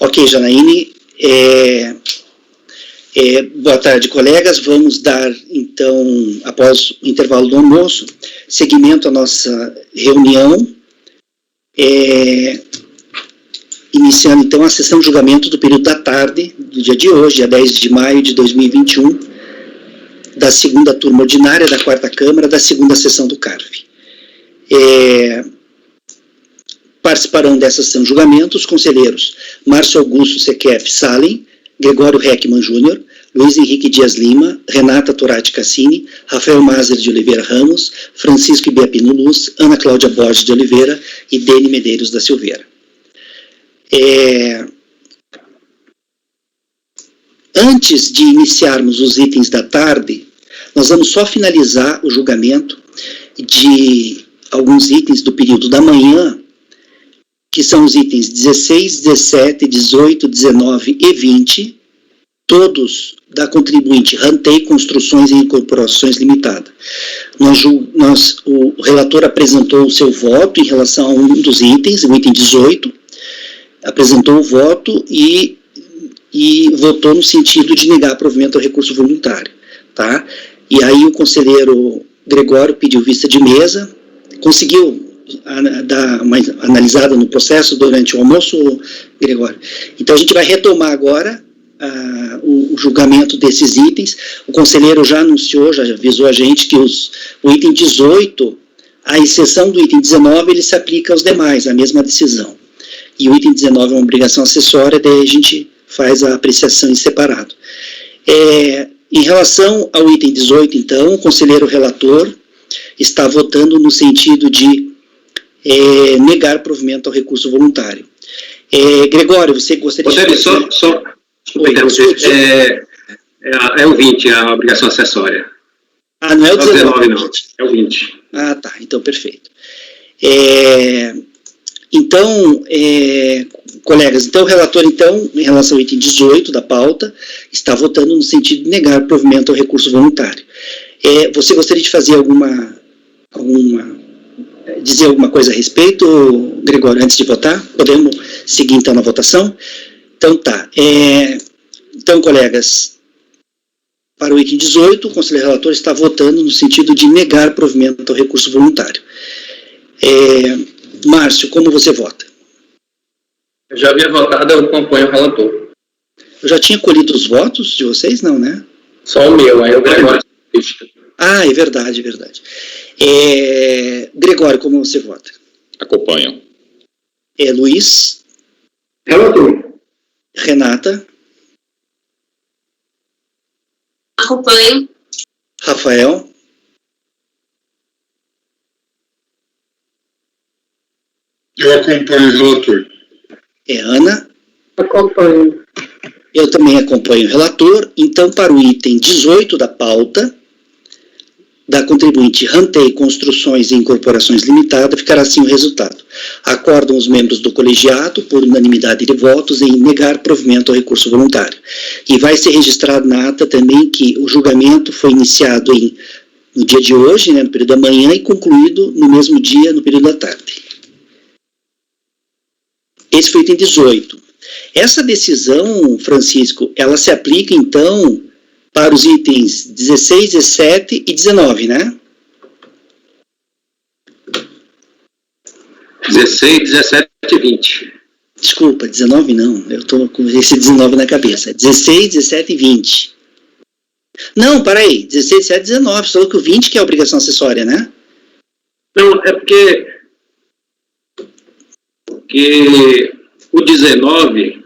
Ok, Janaíne. Boa tarde, colegas. Vamos dar, então, após o intervalo do almoço, seguimento à nossa reunião, iniciando, então, a sessão de julgamento do período da tarde, do dia de hoje, dia 10 de maio de 2021, da segunda turma ordinária da quarta Câmara, da segunda sessão do CARF. Participarão dessa sessão de julgamento os conselheiros Márcio Augusto Sequef Salem, Gregório Heckmann Júnior, Luiz Henrique Dias Lima, Renata Torati Cassini, Rafael Mazer de Oliveira Ramos, Francisco Ibiapino Luz, Ana Cláudia Borges de Oliveira e Dene Medeiros da Silveira. Antes de iniciarmos os itens da tarde, nós vamos só finalizar o julgamento de alguns itens do período da manhã, que são os itens 16, 17, 18, 19 e 20, todos da contribuinte Rantei Construções e Incorporações Limitada. O relator apresentou o seu voto em relação a um dos itens, o item 18, apresentou o voto e votou no sentido de negar provimento ao recurso voluntário, tá? E aí o conselheiro Gregório pediu vista de mesa, conseguiu dar uma analisada no processo durante o almoço, Gregório? Então a gente vai retomar agora o julgamento desses itens. O conselheiro já anunciou, já avisou a gente que o item 18, à exceção do item 19, ele se aplica aos demais, a mesma decisão. E o item 19 é uma obrigação acessória, daí a gente faz a apreciação em separado. Em relação ao item 18, então, o conselheiro relator está votando no sentido de negar provimento ao recurso voluntário. Gregório, você gostaria de... É o 20, a obrigação acessória. Não é o 19, não. É o 20. Tá, então perfeito. Então, colegas, então o relator, então, em relação ao item 18 da pauta, está votando no sentido de negar provimento ao recurso voluntário. Você gostaria de fazer dizer alguma coisa a respeito, Gregório, antes de votar? Podemos seguir, então, na votação? Então, tá. Então, colegas, para o item 18, o conselheiro relator está votando no sentido de negar provimento ao recurso voluntário. Márcio, como você vota? Eu já havia votado, eu acompanho o relator. Eu já tinha colhido os votos de vocês? Não, né? Só o meu, aí o Gregório... É verdade, é verdade. Gregório, como você vota? Acompanho. Luiz? Relator. Renata? Acompanho. Rafael? Eu acompanho o relator. Ana? Acompanho. Eu também acompanho o relator. Então, para o item 18 da pauta, da contribuinte Rantei Construções e Incorporações Limitada, ficará assim o resultado. Acordam os membros do colegiado, por unanimidade de votos, em negar provimento ao recurso voluntário. E vai ser registrado na ata também que o julgamento foi iniciado no dia de hoje, no período da manhã, e concluído no mesmo dia, no período da tarde. Esse foi o item 18. Essa decisão, Francisco, ela se aplica, então, para os itens 16, 17 e 19, né? 16, 17 e 20. Desculpa, 19 não, eu estou com esse 19 na cabeça. 16, 17 e 20. Não, aí, 16, 17 e 19, só que o 20 que é a obrigação acessória, né? Não, é porque o 19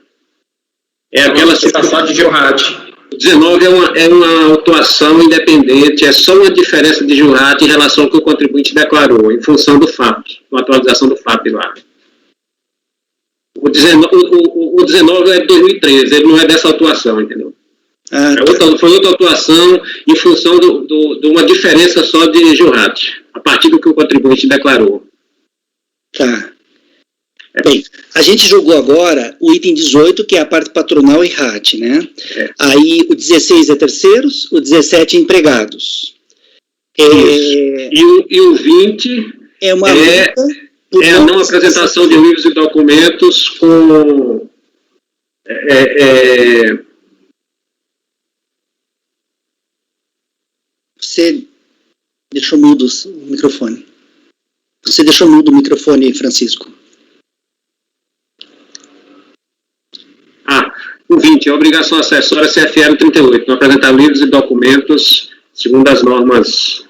é aquela situação de Gilrate. O 19 é uma autuação independente, é só uma diferença de Gilrate em relação ao que o contribuinte declarou, em função do FAP, uma atualização do FAP lá. O 19 é de 2013, ele não é dessa atuação, entendeu? Foi outra atuação em função de uma diferença só de Gilrate, a partir do que o contribuinte declarou. Tá. Bem, a gente jogou agora o item 18, que é a parte patronal e RAT, né? Aí o 16 é terceiros, o 17 é empregados. E o 20 é uma a não apresentação de livros e documentos com Você deixou mudo o microfone. Você deixou mudo o microfone, Francisco. O 20, a obrigação acessória CFR 38, não apresentar livros e documentos segundo as normas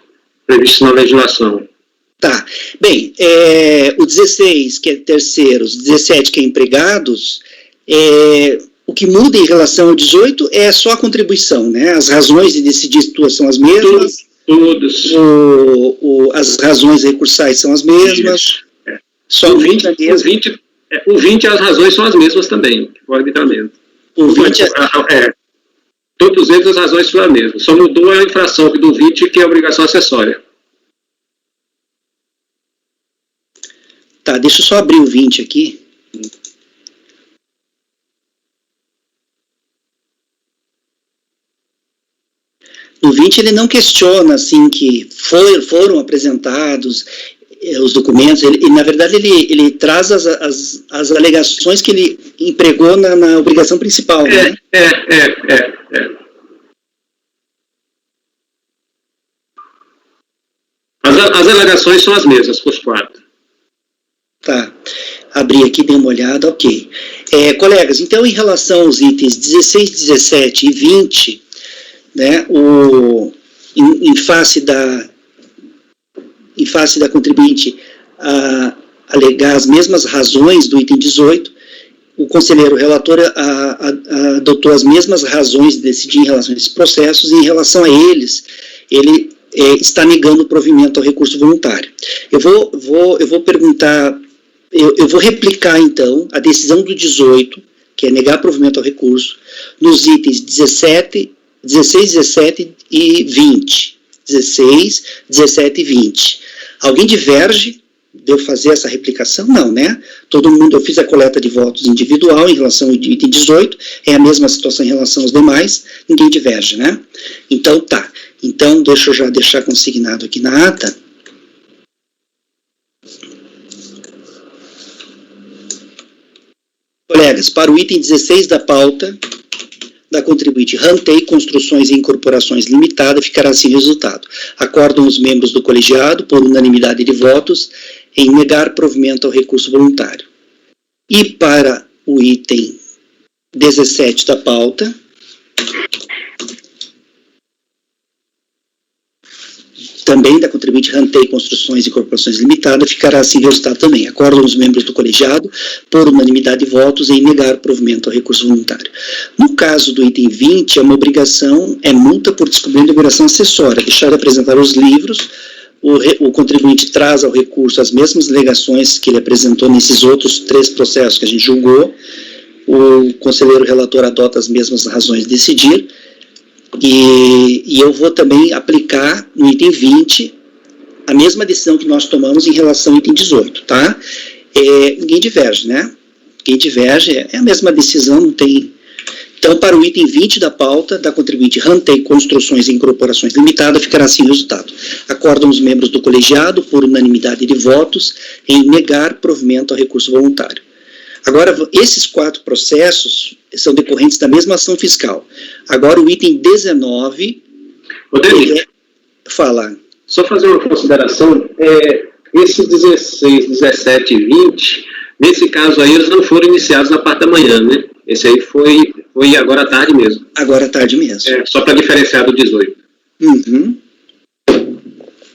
previstas na legislação. Tá. Bem, o 16, que é terceiros, 17, que é empregados, o que muda em relação ao 18 é só a contribuição, né? As razões de decidir situação são as mesmas. Todos. As razões recursais são as mesmas. Só o 20, o 20 as razões são as mesmas também, o arbitramento. O 20 todos eles as razões são as mesmas. Só mudou a infração do 20, que é a obrigação acessória. Tá, deixa eu só abrir o 20 aqui. No 20 ele não questiona, assim, que foram apresentados os documentos, na verdade ele traz as alegações que ele empregou na obrigação principal, né? As alegações são as mesmas, por 4. Tá, abri aqui, dei uma olhada, ok. Colegas, então em relação aos itens 16, 17 e 20, né, em face da contribuinte alegar as mesmas razões do item 18, o conselheiro relator adotou as mesmas razões de decidir em relação a esses processos, e em relação a eles, ele está negando o provimento ao recurso voluntário. Eu vou perguntar, eu vou replicar, então, a decisão do 18, que é negar provimento ao recurso, nos itens 16, 17 e 20. 16, 17 e 20. Alguém diverge de eu fazer essa replicação? Não, né? Todo mundo, eu fiz a coleta de votos individual em relação ao item 18, é a mesma situação em relação aos demais, ninguém diverge, né? Então, tá. Então, deixa eu já deixar consignado aqui na ata. Colegas, para o item 16 da pauta da contribuinte Rantei Construções e Incorporações Limitada, ficará assim resultado. Acordam os membros do colegiado, por unanimidade de votos, em negar provimento ao recurso voluntário. E para o item 17 da pauta, também da contribuinte Rantei Construções e Incorporações Limitada, ficará assim resultado também. Acordam os membros do colegiado, por unanimidade de votos, em negar provimento ao recurso voluntário. No caso do item 20, é uma obrigação, é multa por descumprimento de obrigação acessória, deixar de apresentar os livros, o contribuinte traz ao recurso as mesmas alegações que ele apresentou nesses outros 3 processos que a gente julgou, o conselheiro relator adota as mesmas razões de decidir, e eu vou também aplicar no item 20 a mesma decisão que nós tomamos em relação ao item 18, tá? Ninguém diverge, né? Quem diverge é a mesma decisão, não tem... Então, para o item 20 da pauta, da contribuinte Rantei Construções e Incorporações Limitada, ficará assim o resultado. Acordam os membros do colegiado, por unanimidade de votos, em negar provimento ao recurso voluntário. Agora, esses 4 processos são decorrentes da mesma ação fiscal. Agora, o item 19... Rodrigo, fala. Só fazer uma consideração, esses 16, 17 e 20, nesse caso aí, eles não foram iniciados na parte da manhã, né? Esse aí foi agora à tarde mesmo. Agora à tarde mesmo. Só para diferenciar do 18. Uhum.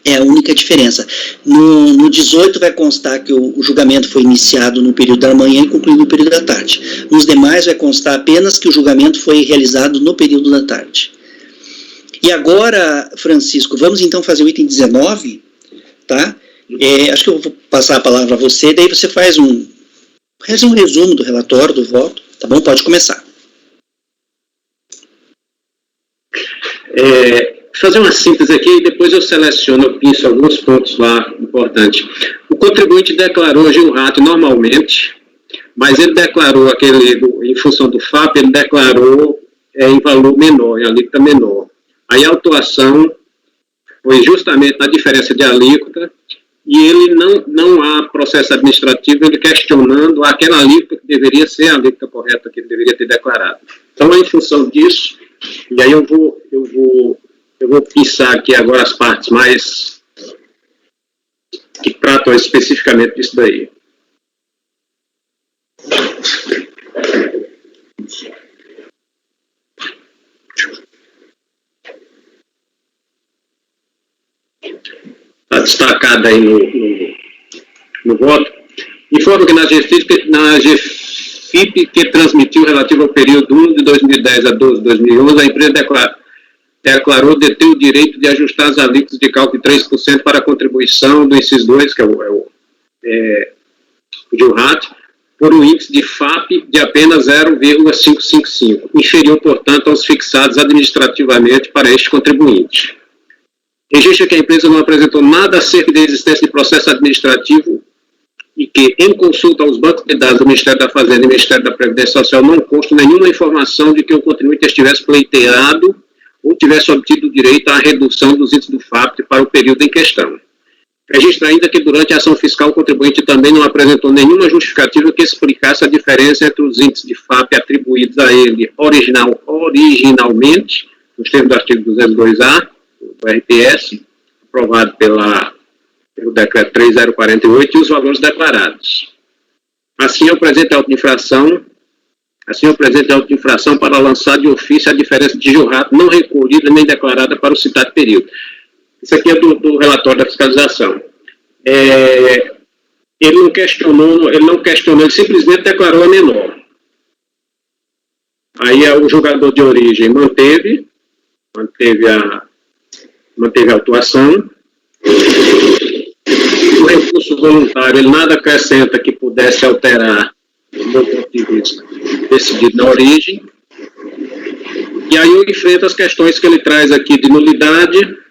É a única diferença. No 18 vai constar que o julgamento foi iniciado no período da manhã e concluído no período da tarde. Nos demais vai constar apenas que o julgamento foi realizado no período da tarde. E agora, Francisco, vamos então fazer o item 19, tá? Acho que eu vou passar a palavra a você, daí você faz um resumo do relatório, do voto, tá bom? Pode começar. Fazer uma síntese aqui e depois eu seleciono, eu pinço alguns pontos lá importantes. O contribuinte declarou Gil Rato normalmente, mas ele declarou aquele, em função do FAP, ele declarou em valor menor, em alíquota menor. Aí a autuação foi justamente na diferença de alíquota, e ele não há processo administrativo ele questionando aquela alíquota que deveria ser a alíquota correta que ele deveria ter declarado. Então, em função disso, e aí eu vou pensar aqui agora as partes mais que tratam especificamente disso daí. Está destacada aí no voto. Informa que na GFIP que transmitiu relativo ao período 1 de 2010 a 12 de 2011, a empresa declarou deter o direito de ajustar as alíquotas de cálculo de 3% para a contribuição do inciso 2, que é o JURAT, por um índice de FAP de apenas 0,555, inferior, portanto, aos fixados administrativamente para este contribuinte. Registra que a empresa não apresentou nada acerca da existência de processo administrativo e que, em consulta aos bancos de dados do Ministério da Fazenda e do Ministério da Previdência Social, não consta nenhuma informação de que o contribuinte estivesse pleiteado ou tivesse obtido o direito à redução dos índices do FAP para o período em questão. Registra ainda que, durante a ação fiscal, o contribuinte também não apresentou nenhuma justificativa que explicasse a diferença entre os índices de FAP atribuídos a ele originalmente, nos termos do artigo 202A, do RPS, aprovado pelo decreto 3048, e os valores declarados. Assim, eu apresento a auto de infração para lançar de ofício a diferença de JURAT não recolhida nem declarada para o citado período. Isso aqui é do relatório da fiscalização. Ele não questionou, ele simplesmente declarou a menor. Aí o julgador de origem manteve a autuação. O recurso voluntário, ele nada acrescenta que pudesse alterar, do meu ponto de vista, decidido na origem. E aí eu enfrento as questões que ele traz aqui de nulidade.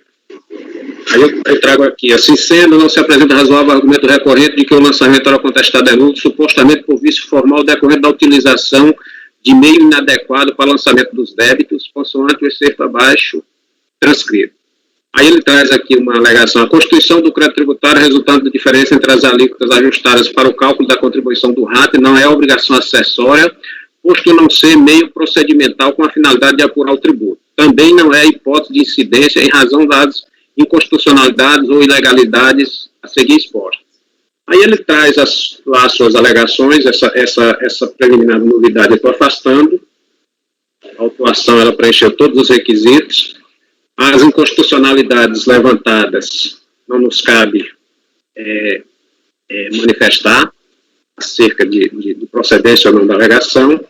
Aí eu trago aqui, assim sendo, não se apresenta razoável argumento recorrente de que o lançamento era contestado é nulo, supostamente por vício formal decorrente da utilização de meio inadequado para lançamento dos débitos, consoante o excerto abaixo transcrito. Aí ele traz aqui uma alegação. A constituição do crédito tributário resultante da diferença entre as alíquotas ajustadas para o cálculo da contribuição do RAT não é obrigação acessória, posto não ser meio procedimental com a finalidade de apurar o tributo. Também não é hipótese de incidência em razão das inconstitucionalidades ou ilegalidades a seguir expostas. Aí ele traz lá as suas alegações, essa preliminar nulidade eu estou afastando, a autuação ela preencheu todos os requisitos, as inconstitucionalidades levantadas não nos cabe manifestar acerca de procedência ou não da alegação,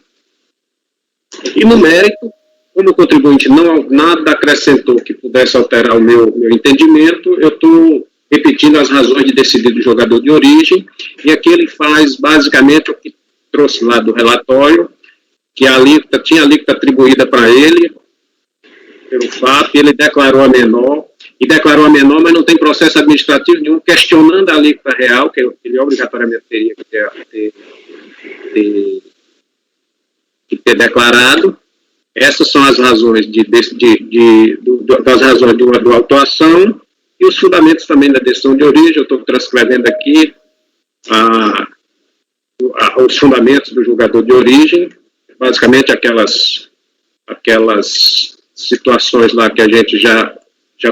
e no mérito, como o contribuinte nada acrescentou que pudesse alterar o meu entendimento, eu estou repetindo as razões de decidir do jogador de origem, e aqui ele faz basicamente o que trouxe lá do relatório, que tinha a alíquota atribuída para ele, pelo FAP, ele declarou a menor, mas não tem processo administrativo nenhum questionando a alíquota real, que ele obrigatoriamente teria que ter declarado. Essas são as razões das razões de autuação e os fundamentos também da decisão de origem. Eu estou transcrevendo aqui os fundamentos do julgador de origem, basicamente aquelas situações lá que a gente já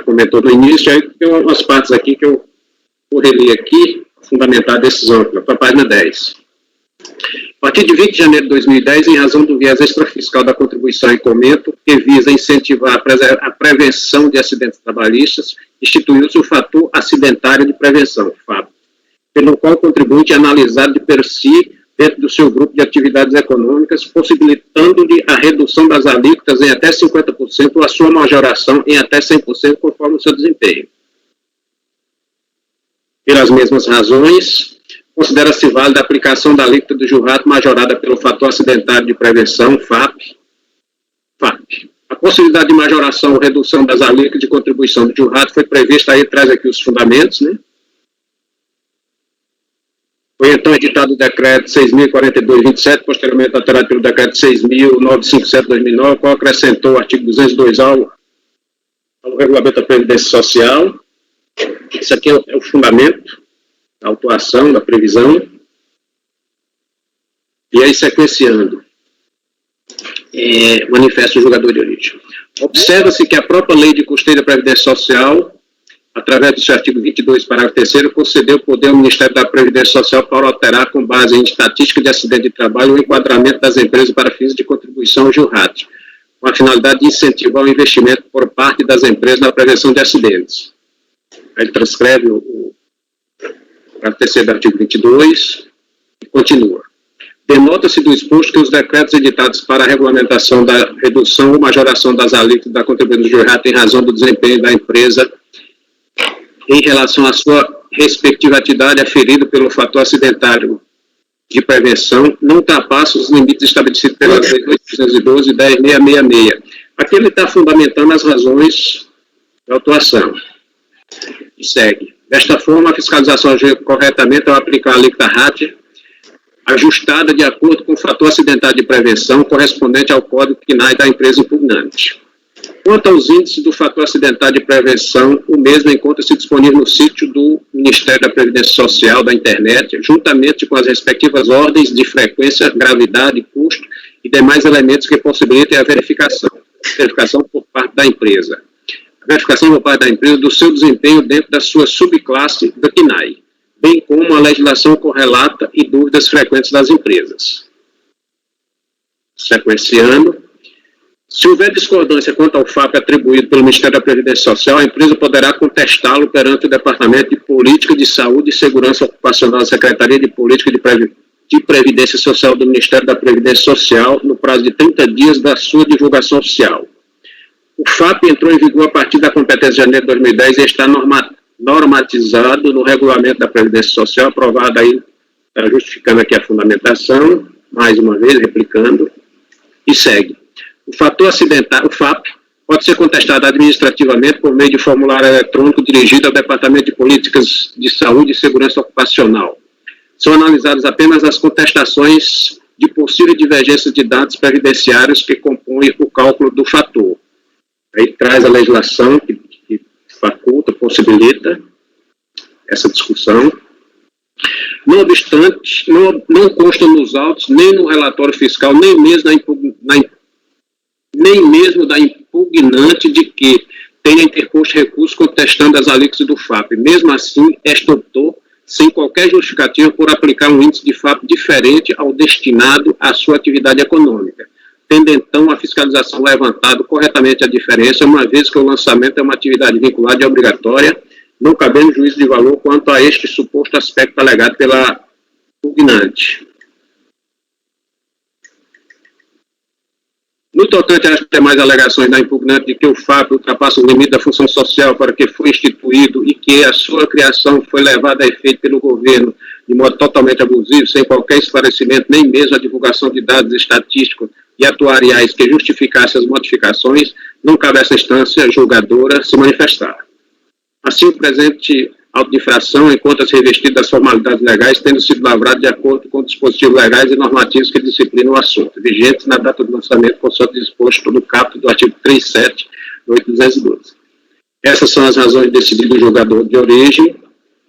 comentou no início. Aí tem umas partes aqui que eu vou reler aqui, fundamentar a decisão, para a página 10. A partir de 20 de janeiro de 2010, em razão do viés extrafiscal da contribuição em comento, que visa incentivar a prevenção de acidentes trabalhistas, instituiu-se o fator acidentário de prevenção, FAP, pelo qual o contribuinte é analisado de per si dentro do seu grupo de atividades econômicas, possibilitando-lhe a redução das alíquotas em até 50% ou a sua majoração em até 100%, conforme o seu desempenho. Pelas mesmas razões, considera-se válida a aplicação da alíquota do JURAT majorada pelo fator acidentário de prevenção, FAP. A possibilidade de majoração ou redução das alíquotas de contribuição do JURAT foi prevista, aí traz aqui os fundamentos, né? Foi então editado o decreto 6.042/27, posteriormente alterado pelo decreto 6.957/2009, qual acrescentou o artigo 202 ao regulamento da Previdência Social. Isso aqui é o fundamento. da autuação, da previsão. E aí, sequenciando, manifesta o julgador de origem. Observa-se que a própria Lei de Custeio da Previdência Social, através do seu artigo 22, parágrafo 3º, concedeu poder ao Ministério da Previdência Social para alterar, com base em estatística de acidente de trabalho, o enquadramento das empresas para fins de contribuição ao JURAT, com a finalidade de incentivar o investimento por parte das empresas na prevenção de acidentes. Aí ele transcreve o parágrafo 3º do artigo 22 e continua. Denota-se do exposto que os decretos editados para a regulamentação da redução ou majoração das alíquotas da contribuição do JURAT em razão do desempenho da empresa em relação à sua respectiva atividade aferida pelo fator acidentário de prevenção não ultrapassa os limites estabelecidos pelas leis 812 e 10.666. Aqui ele está fundamentando as razões da autuação. E segue. Desta forma, a fiscalização agiu corretamente ao aplicar a alíquota RAT ajustada de acordo com o fator acidentário de prevenção correspondente ao código CNAE da empresa impugnante. Quanto aos índices do fator acidentário de prevenção, o mesmo encontra-se disponível no sítio do Ministério da Previdência Social da internet, juntamente com as respectivas ordens de frequência, gravidade, custo e demais elementos que possibilitem a verificação por parte da empresa. A verificação por parte da empresa do seu desempenho dentro da sua subclasse da CNAE, bem como a legislação correlata e dúvidas frequentes das empresas. Sequenciando. Se houver discordância quanto ao FAP atribuído pelo Ministério da Previdência Social, a empresa poderá contestá-lo perante o Departamento de Política de Saúde e Segurança Ocupacional da Secretaria de Política de Previdência Social do Ministério da Previdência Social no prazo de 30 dias da sua divulgação oficial. O FAP entrou em vigor a partir da competência de janeiro de 2010 e está normatizado no Regulamento da Previdência Social, aprovado aí, justificando aqui a fundamentação, mais uma vez, replicando, e segue. O fator acidentário, o FAP, pode ser contestado administrativamente por meio de formulário eletrônico dirigido ao Departamento de Políticas de Saúde e Segurança Ocupacional. São analisadas apenas as contestações de possível divergência de dados previdenciários que compõem o cálculo do fator. Aí traz a legislação que faculta, possibilita essa discussão. Não obstante, não consta nos autos, nem no relatório fiscal, nem mesmo da impugnante de que tenha interposto recurso contestando as alíquotas do FAP. Mesmo assim, esta optou, sem qualquer justificativa, por aplicar um índice de FAP diferente ao destinado à sua atividade econômica, tendo então a fiscalização levantado corretamente a diferença, uma vez que o lançamento é uma atividade vinculada e obrigatória, não cabendo juízo de valor quanto a este suposto aspecto alegado pela impugnante. No tocante às demais alegações da impugnante de que o FAP ultrapassa o limite da função social para que foi instituído e que a sua criação foi levada a efeito pelo governo de modo totalmente abusivo, sem qualquer esclarecimento, nem mesmo a divulgação de dados estatísticos e atuariais que justificassem as modificações, não cabe a essa instância julgadora se manifestar. Assim, o presente auto de infração encontra-se revestido das formalidades legais, tendo sido lavrado de acordo com dispositivos legais e normativos que disciplinam o assunto, vigentes na data do lançamento, conforme disposto no caput do artigo 37 do 8.212. Essas são as razões decididas do julgador de origem,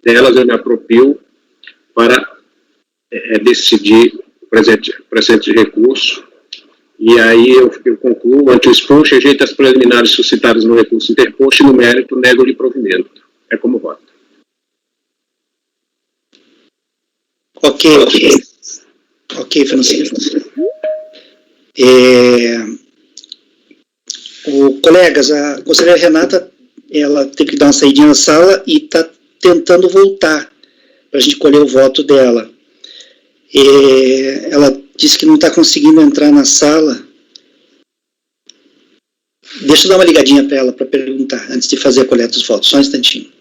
delas eu me aproprio para decidir o presente recurso, e aí eu concluo, ante o exposto, rejeito as preliminares suscitadas no recurso interposto e no mérito nego-lhe provimento. É como voto. Ok, Francisco. Colegas, a conselheira Renata, ela teve que dar uma saidinha na sala e está tentando voltar para a gente colher o voto dela. Ela disse que não está conseguindo entrar na sala. Deixa eu dar uma ligadinha para ela para perguntar, antes de fazer a coleta dos votos. Só um instantinho.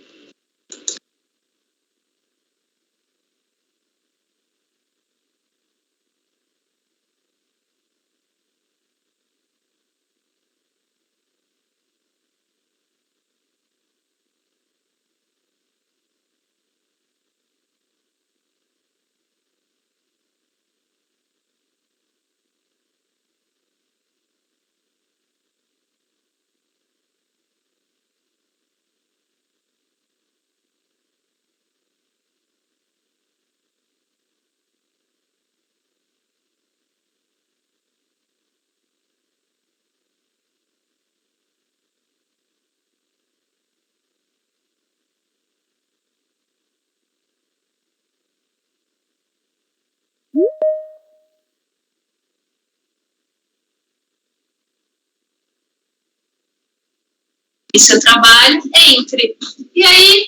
seu trabalho, entre. E aí,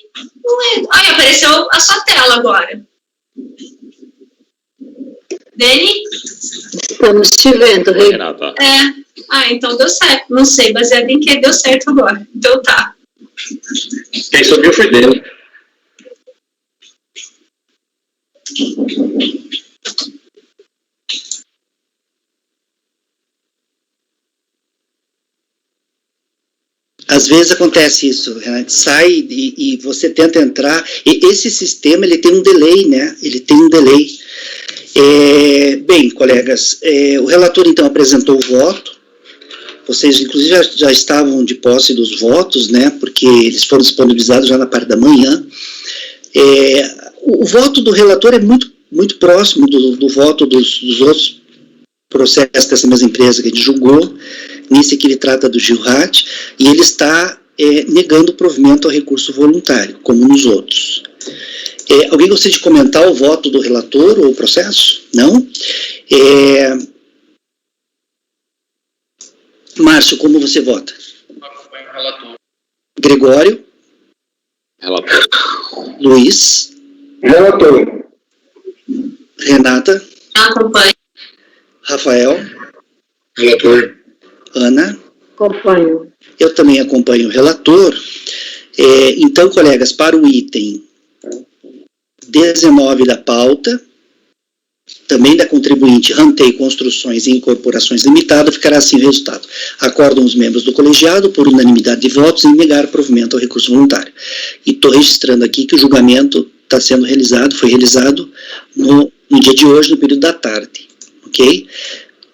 aí apareceu a sua tela agora. Dani? Estamos te vendo, Rei. Então deu certo. Não sei, baseado em que deu certo agora. Então tá. Quem subiu foi dele. Às vezes acontece isso, Renato, sai e você tenta entrar, e esse sistema ele tem um delay, né? Ele tem um delay. Bem, colegas, o relator então apresentou o voto, vocês inclusive já estavam de posse dos votos, né? Porque eles foram disponibilizados já na parte da manhã. O voto do relator é muito próximo do voto dos outros processos dessa mesma empresa que a gente julgou. Nesse aqui ele trata do Gilrat, e ele está negando o provimento ao recurso voluntário, como nos outros. Alguém gostaria de comentar o voto do relator ou o processo? Não? Márcio, como você vota? Acompanho o relator. Gregório? Relator. Luiz? Relator. Renata? Acompanho. Rafael? Relator. Ana? Acompanho. Eu também acompanho o relator. Então, colegas, para o item 19 da pauta, também da contribuinte Rantei Construções e Incorporações Limitada, ficará assim o resultado. Acordam os membros do colegiado, por unanimidade de votos, em negar o provimento ao recurso voluntário. E estou registrando aqui que o julgamento está sendo realizado, foi realizado no dia de hoje, no período da tarde. Ok?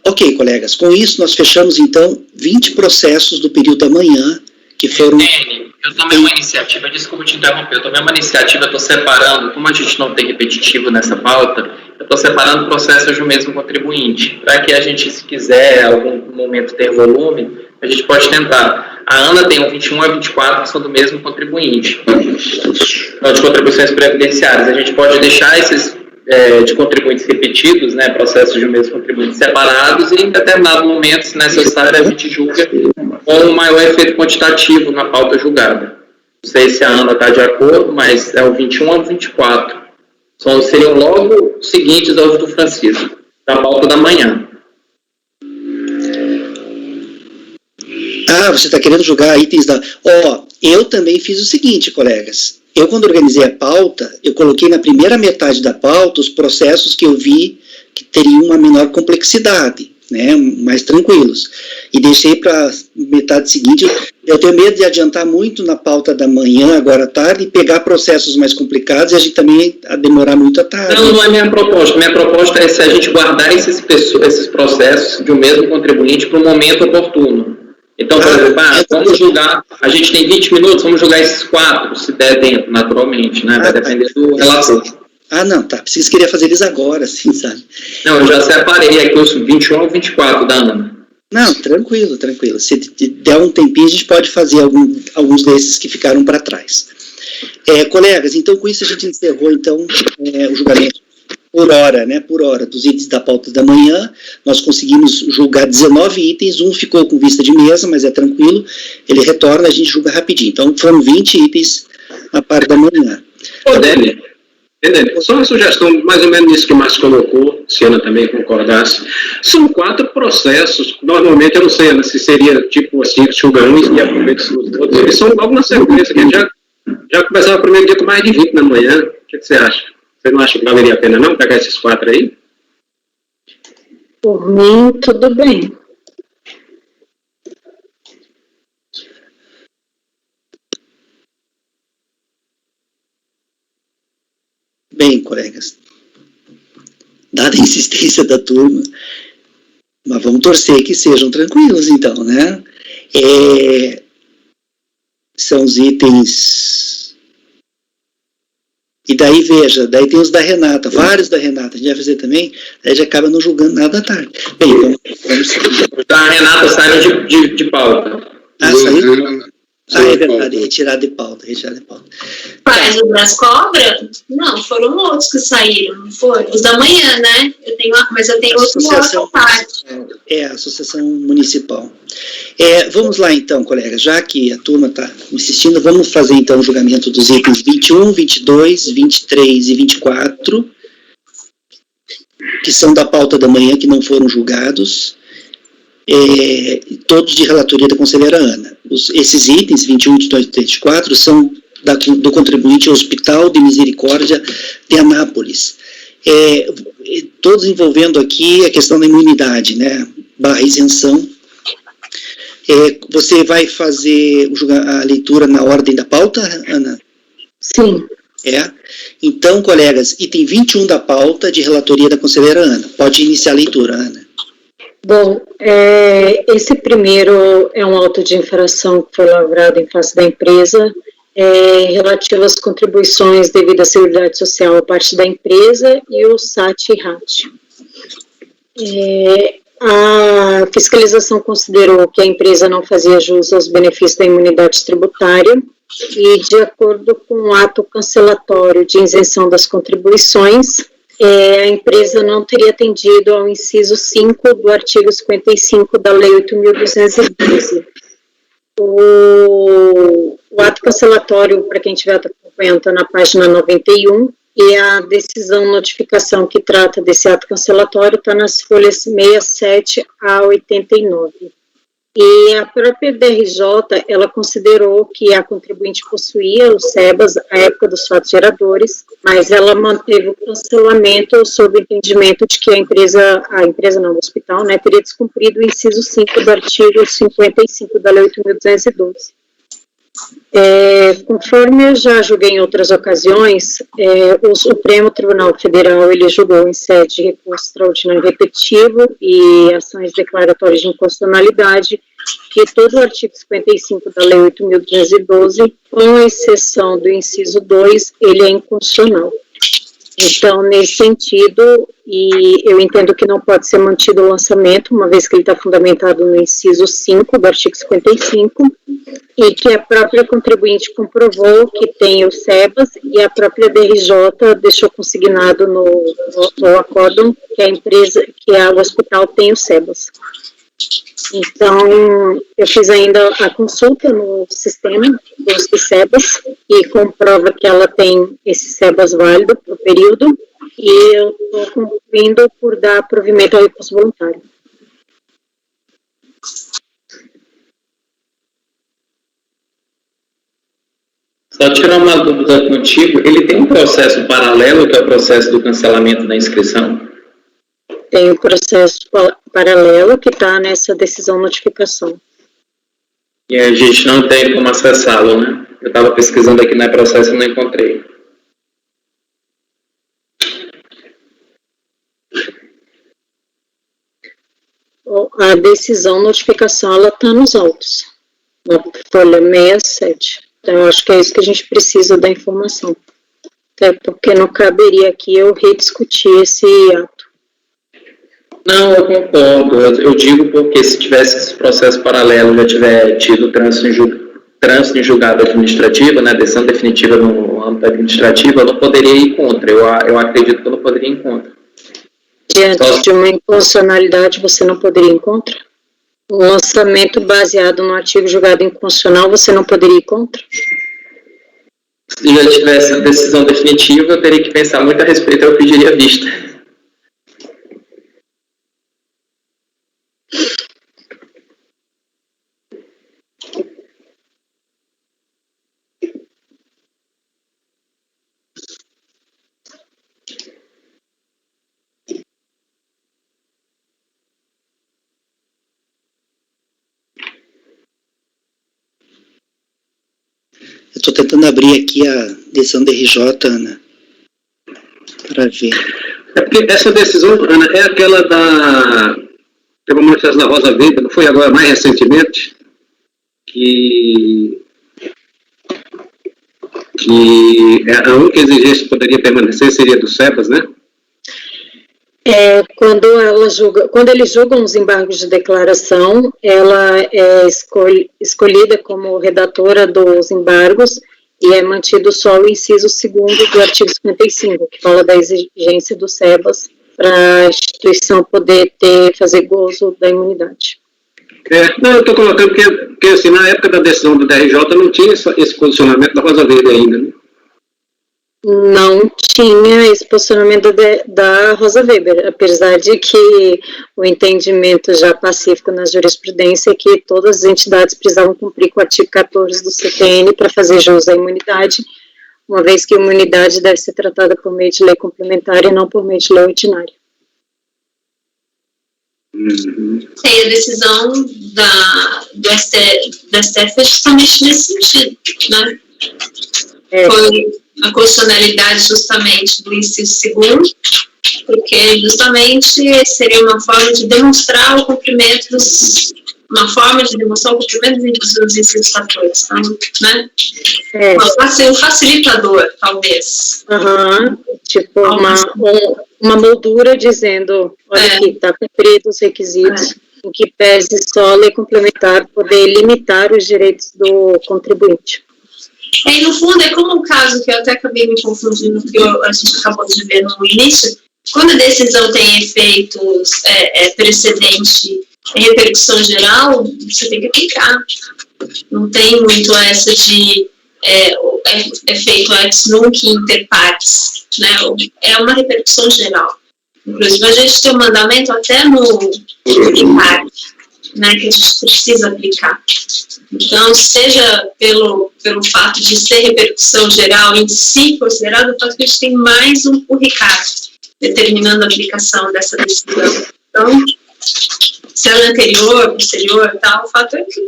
Ok, colegas, com isso nós fechamos então 20 processos do período da manhã, que foram... Eu tomei uma iniciativa, desculpa te interromper, eu tomei uma iniciativa, estou separando, como a gente não tem repetitivo nessa pauta, eu estou separando processos do mesmo contribuinte, para que a gente, se quiser, algum momento ter volume, a gente pode tentar. A Ana tem o 21 a 24, que são do mesmo contribuinte, de contribuições previdenciárias. A gente pode deixar esses de contribuintes repetidos, né, processos de um mesmo contribuinte separados, e em determinado momento, se necessário, a gente julga com um maior efeito quantitativo na pauta julgada. Não sei se a Ana está de acordo, mas é o 21 ao 24. Seriam logo seguintes aos do Francisco, da pauta da manhã. Você está querendo julgar itens da... eu também fiz o seguinte, colegas. Eu, quando organizei a pauta, eu coloquei na primeira metade da pauta os processos que eu vi que teriam uma menor complexidade, né, mais tranquilos. E deixei para a metade seguinte. Eu tenho medo de adiantar muito na pauta da manhã, agora à tarde, e pegar processos mais complicados e a gente também demorar muito à tarde. Não é minha proposta. Minha proposta é se a gente guardar esses processos de um mesmo contribuinte para o momento oportuno. Então, por exemplo, vamos julgar, a gente tem 20 minutos, vamos julgar esses 4, se der tempo, naturalmente, né? Vai depender do relator. Não, tá. Vocês queriam fazer eles agora, assim, sabe? Não, eu já separei aqui os 21 ou 24 da Ana. Não, tranquilo, tranquilo. Se der um tempinho, a gente pode fazer alguns desses que ficaram para trás. Colegas, então com isso a gente encerrou, então, o julgamento por hora, né, por hora, dos itens da pauta da manhã. Nós conseguimos julgar 19 itens, um ficou com vista de mesa, mas é tranquilo, ele retorna, a gente julga rapidinho. Então, foram 20 itens na parte da manhã. Dani, só uma sugestão, mais ou menos nisso que o Márcio colocou, se a Ana também concordasse. São 4 processos, normalmente, eu não sei, Ana, se seria tipo assim, julga um e aproveita os outros, eles são logo na sequência, que a gente já começava o primeiro dia com mais de 20 na manhã. O que você acha? Você não acha que valeria a pena não pegar esses 4 aí? Por mim, tudo bem. Bem, colegas, dada a insistência da turma, mas vamos torcer que sejam tranquilos, então, né? São os itens... E daí, veja, daí tem os da Renata, vários da Renata, a gente vai fazer também, daí já acaba não julgando nada à tarde. Bem, vamos seguir. A Renata saiu de pauta. É verdade, retirar de pauta. Mas os das cobras? Não, foram outros que saíram, não foram? Os da manhã, né? Mas eu tenho outra parte. É a Associação Municipal. Vamos lá então, colegas, já que a turma está insistindo, vamos fazer então o julgamento dos itens 21, 22, 23 e 24, que são da pauta da manhã, que não foram julgados, todos de relatoria da conselheira Ana. Esses itens, 21, 22 e 24, são do contribuinte Hospital de Misericórdia de Anápolis. Todos envolvendo aqui a questão da imunidade, né, / isenção. Você vai fazer a leitura na ordem da pauta, Ana? Sim. Então, colegas, item 21 da pauta de relatoria da conselheira Ana. Pode iniciar a leitura, Ana. Bom, esse primeiro é um auto de infração que foi lavrado em face da empresa, relativo às contribuições devido à Seguridade Social a parte da empresa e o SAT e RAT. A fiscalização considerou que a empresa não fazia jus aos benefícios da imunidade tributária e, de acordo com o ato cancelatório de isenção das contribuições, a empresa não teria atendido ao inciso 5 do artigo 55 da Lei 8.212. O ato cancelatório, para quem estiver acompanhando, está na página 91, e a decisão notificação que trata desse ato cancelatório está nas folhas 67 a 89. E a própria DRJ, ela considerou que a contribuinte possuía os SEBAS à época dos fatos geradores, mas ela manteve o cancelamento sob o entendimento de que o hospital, né, teria descumprido o inciso 5 do artigo 55 da Lei 8.212. Conforme eu já julguei em outras ocasiões, o Supremo Tribunal Federal, ele julgou em sede de recurso extraordinário repetitivo e ações declaratórias de inconstitucionalidade que todo o artigo 55 da Lei 8.212, com exceção do inciso 2, ele é inconstitucional. Então, nesse sentido, e eu entendo que não pode ser mantido o lançamento, uma vez que ele está fundamentado no inciso 5 do artigo 55, e que a própria contribuinte comprovou que tem o SEBAS, e a própria DRJ deixou consignado no acórdão que a empresa, que o hospital tem o SEBAS. Então, eu fiz ainda a consulta no sistema dos SEBAS e comprova que ela tem esse SEBAS válido para o período e eu estou concluindo por dar provimento ao recurso voluntário. Só tirar uma dúvida contigo, ele tem um processo paralelo, que é o processo do cancelamento da inscrição? Tem um processo paralelo que está nessa decisão notificação. E a gente não tem como acessá-lo, né? Eu estava pesquisando aqui no processo e não encontrei. A decisão notificação, ela está nos autos, na folha 67. Então, eu acho que é isso que a gente precisa da informação. Até porque não caberia aqui eu rediscutir esse ato. Não, eu concordo. Eu digo porque se tivesse esse processo paralelo, já tiver tido trânsito em julgado administrativo, né, decisão definitiva no âmbito administrativo, eu não poderia ir contra. Eu acredito que eu não poderia ir contra. Diante de uma inconstitucionalidade, você não poderia ir contra? Um lançamento baseado no artigo julgado inconstitucional, você não poderia ir contra? Se já tivesse a decisão definitiva, eu teria que pensar muito a respeito, eu pediria vista. Eu estou tentando abrir aqui a decisão da RJ, Ana, para ver. É porque essa decisão, Ana, é aquela pelo processo da Rosa Verde, não foi agora mais recentemente, que a única exigência que poderia permanecer seria do SEBAS, né? Quando eles julgam os embargos de declaração, ela é escolhida como redatora dos embargos e é mantido só o inciso 2º do artigo 55, que fala da exigência do SEBAS para a instituição poder fazer gozo da imunidade. Não, eu estou colocando porque assim, na época da decisão do DRJ não tinha esse posicionamento da Rosa Verde ainda, né? Não tinha esse posicionamento da Rosa Weber, apesar de que o entendimento já pacífico na jurisprudência é que todas as entidades precisavam cumprir com o artigo 14 do CTN para fazer jus à imunidade, uma vez que a imunidade deve ser tratada por meio de lei complementar e não por meio de lei ordinária. E a decisão do STF é justamente nesse sentido, né? Foi a constitucionalidade justamente do inciso 2º, porque justamente seria uma forma de demonstrar o cumprimento dos incisos 14, né? Um facilitador, talvez. Tipo, uma moldura dizendo, olha aqui, está cumprido os requisitos, em que pese só a lei complementar poder limitar os direitos do contribuinte. E, no fundo, é como o caso que eu até acabei me confundindo, que a gente acabou de ver no início, quando a decisão tem efeitos precedente em repercussão geral, você tem que aplicar. Não tem muito essa de efeito ex nunc inter partes, né? É uma repercussão geral. Inclusive, a gente tem um mandamento até no IPAC, né, que a gente precisa aplicar. Então, seja pelo fato de ser repercussão geral em si, considerado o fato que a gente tem mais um RICAD determinando a aplicação dessa decisão. Então, se ela é anterior, posterior, tal, o fato é que...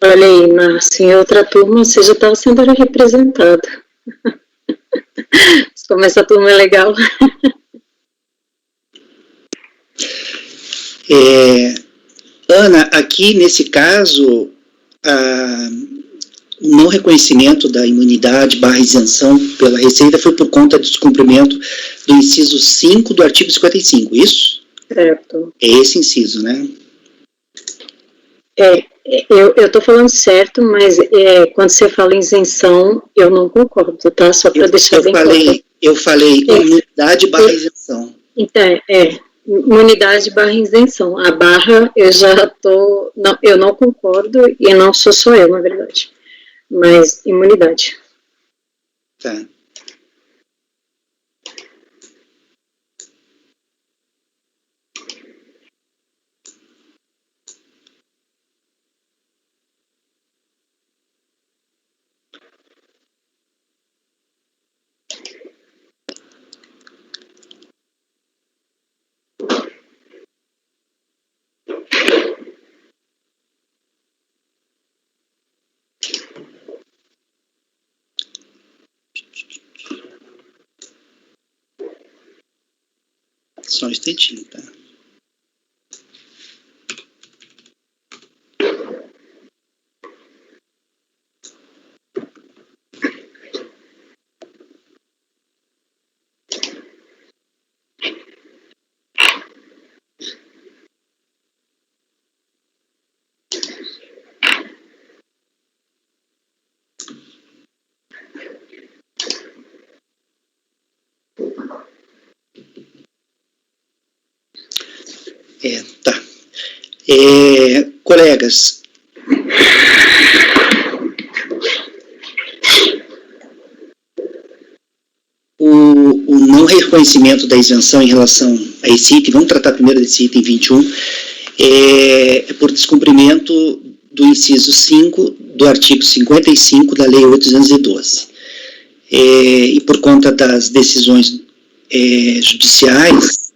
Olha aí, Márcio, em outra turma você já estava sendo representado. Como essa turma é legal. Ana, aqui nesse caso, o não reconhecimento da imunidade / isenção pela Receita foi por conta do descumprimento do inciso 5 do artigo 55, isso? Certo. É esse inciso, né? Eu estou falando certo, mas quando você fala em isenção, eu não concordo, tá? Só para deixar bem claro. Eu falei imunidade / isenção. Então, imunidade / isenção. A barra, eu não concordo e não sou só eu, na verdade. Mas imunidade. Tá. Só um instantinho, tá? Tá. Colegas, o não reconhecimento da isenção em relação a esse item, vamos tratar primeiro desse item 21, é por descumprimento do inciso 5 do artigo 55 da Lei 8.212. E por conta das decisões judiciais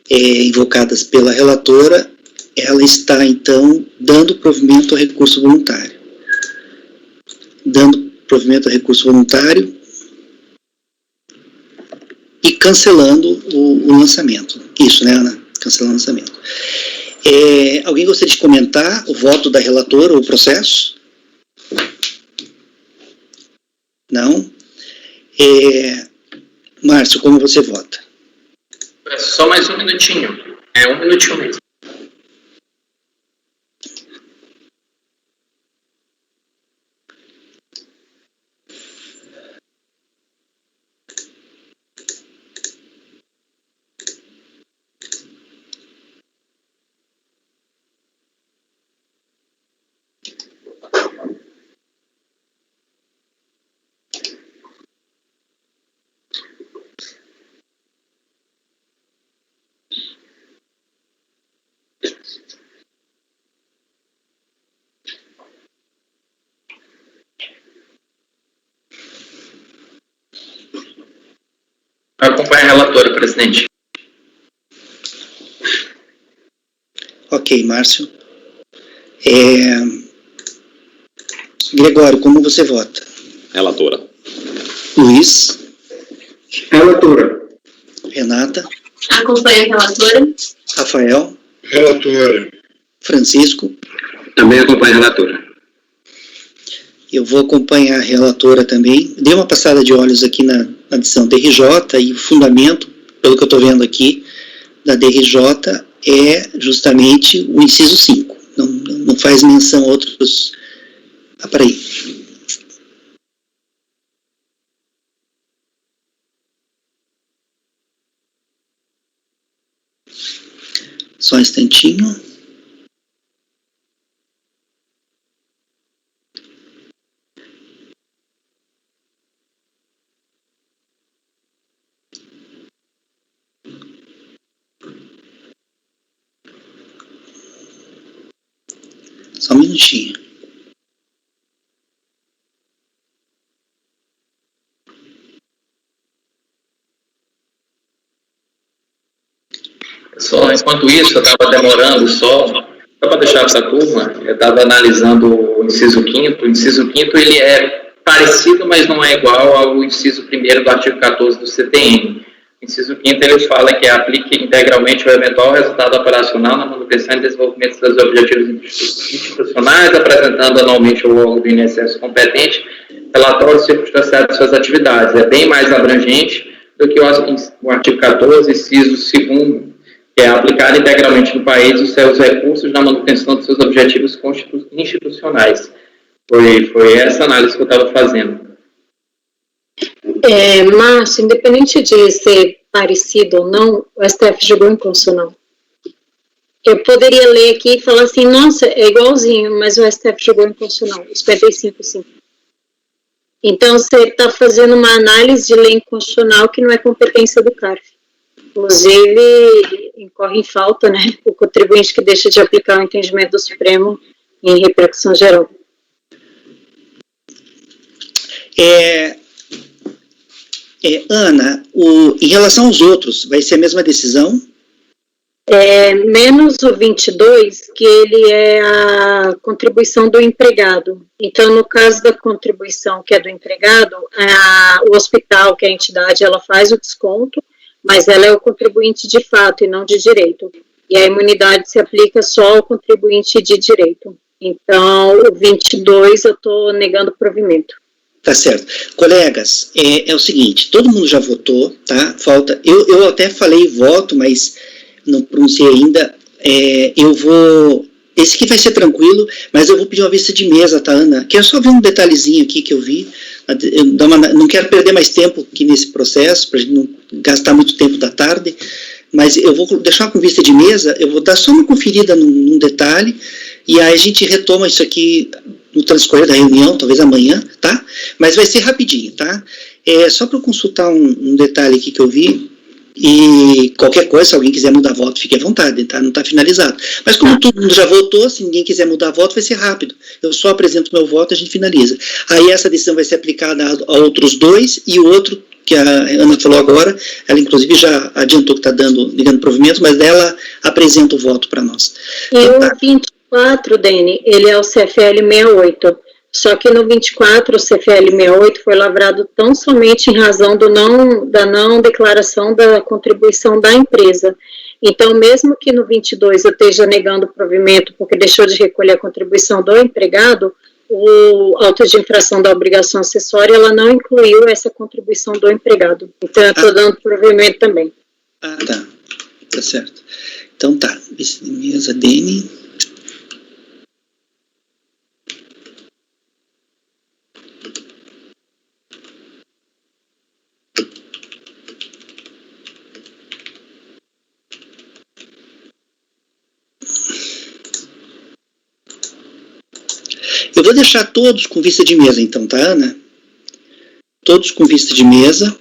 invocadas pela relatora, ela está, então, dando provimento ao recurso voluntário. Dando provimento ao recurso voluntário e cancelando o lançamento. Isso, né, Ana? Cancelando o lançamento. Alguém gostaria de comentar o voto da relatora ou o processo? Não? Márcio, como você vota? Só mais um minutinho. 1 minutinho mesmo. acompanho a relatora, presidente. Ok, Márcio. Gregório, como você vota? Relatora. Luiz? Relatora. Renata? Acompanho a relatora. Rafael? Relatora. Francisco? Também acompanho a relatora. Eu vou acompanhar a relatora também. Dei uma passada de olhos aqui na adição DRJ e o fundamento, pelo que eu estou vendo aqui, da DRJ é justamente o inciso 5. Não faz menção a outros... peraí. Só um instantinho. Só um minutinho. Só, enquanto isso, eu estava demorando só para deixar para a turma, eu estava analisando o inciso 5º. O inciso 5º, ele é parecido, mas não é igual ao inciso 1º do artigo 14 do CTN. O inciso 5º, ele fala que aplique integralmente o eventual resultado operacional na manutenção e desenvolvimento dos objetivos institucionais, apresentando anualmente ao órgão do INSS competente relatório circunstanciado de suas atividades. É bem mais abrangente do que o artigo 14, inciso 2º, que é aplicar integralmente no país os seus recursos na manutenção dos seus objetivos institucionais. Foi essa análise que eu estava fazendo. Márcio, independente de ser parecido ou não, o STF julgou inconstitucional. Eu poderia ler aqui e falar assim, nossa, é igualzinho, mas o STF julgou inconstitucional, 55.5. Então, você está fazendo uma análise de lei inconstitucional que não é competência do CARF. Inclusive, incorre em falta, né, o contribuinte que deixa de aplicar o entendimento do Supremo em repercussão geral. Ana, em relação aos outros, vai ser a mesma decisão? Menos o 22, que ele é a contribuição do empregado. Então, no caso da contribuição que é do empregado, o hospital, que é a entidade, ela faz o desconto, mas ela é o contribuinte de fato e não de direito. E a imunidade se aplica só ao contribuinte de direito. Então, o 22 eu estou negando o provimento. Tá certo. Colegas, é o seguinte, todo mundo já votou, tá? Falta, eu até falei voto, mas não pronunciei ainda. Esse aqui vai ser tranquilo, mas eu vou pedir uma vista de mesa, tá, Ana? Quero só ver um detalhezinho aqui que eu vi. Não quero perder mais tempo aqui nesse processo, para a gente não gastar muito tempo da tarde, mas eu vou deixar com vista de mesa, eu vou dar só uma conferida num detalhe, e aí a gente retoma isso aqui no transcorrer da reunião, talvez amanhã, tá? Mas vai ser rapidinho, tá? Só para eu consultar um detalhe aqui que eu vi, e qualquer coisa, se alguém quiser mudar voto, fique à vontade, tá? Não está finalizado. Mas como todo mundo já votou, se ninguém quiser mudar voto, vai ser rápido. Eu só apresento meu voto e a gente finaliza. Aí essa decisão vai ser aplicada a outros dois, e o outro, que a Ana falou agora, ela inclusive já adiantou que está ligando provimento, mas ela apresenta o voto para nós. E o 24, Dene, ele é o CFL 68. Só que no 24, o CFL 68 foi lavrado tão somente em razão da não declaração da contribuição da empresa. Então, mesmo que no 22 eu esteja negando o provimento porque deixou de recolher a contribuição do empregado, o auto de infração da obrigação acessória, ela não incluiu essa contribuição do empregado. Então, eu estou dando provimento também. Tá. Tá certo. Então, tá. Mesa, Dene. Eu vou deixar todos com vista de mesa, então, tá, Ana? Todos com vista de mesa.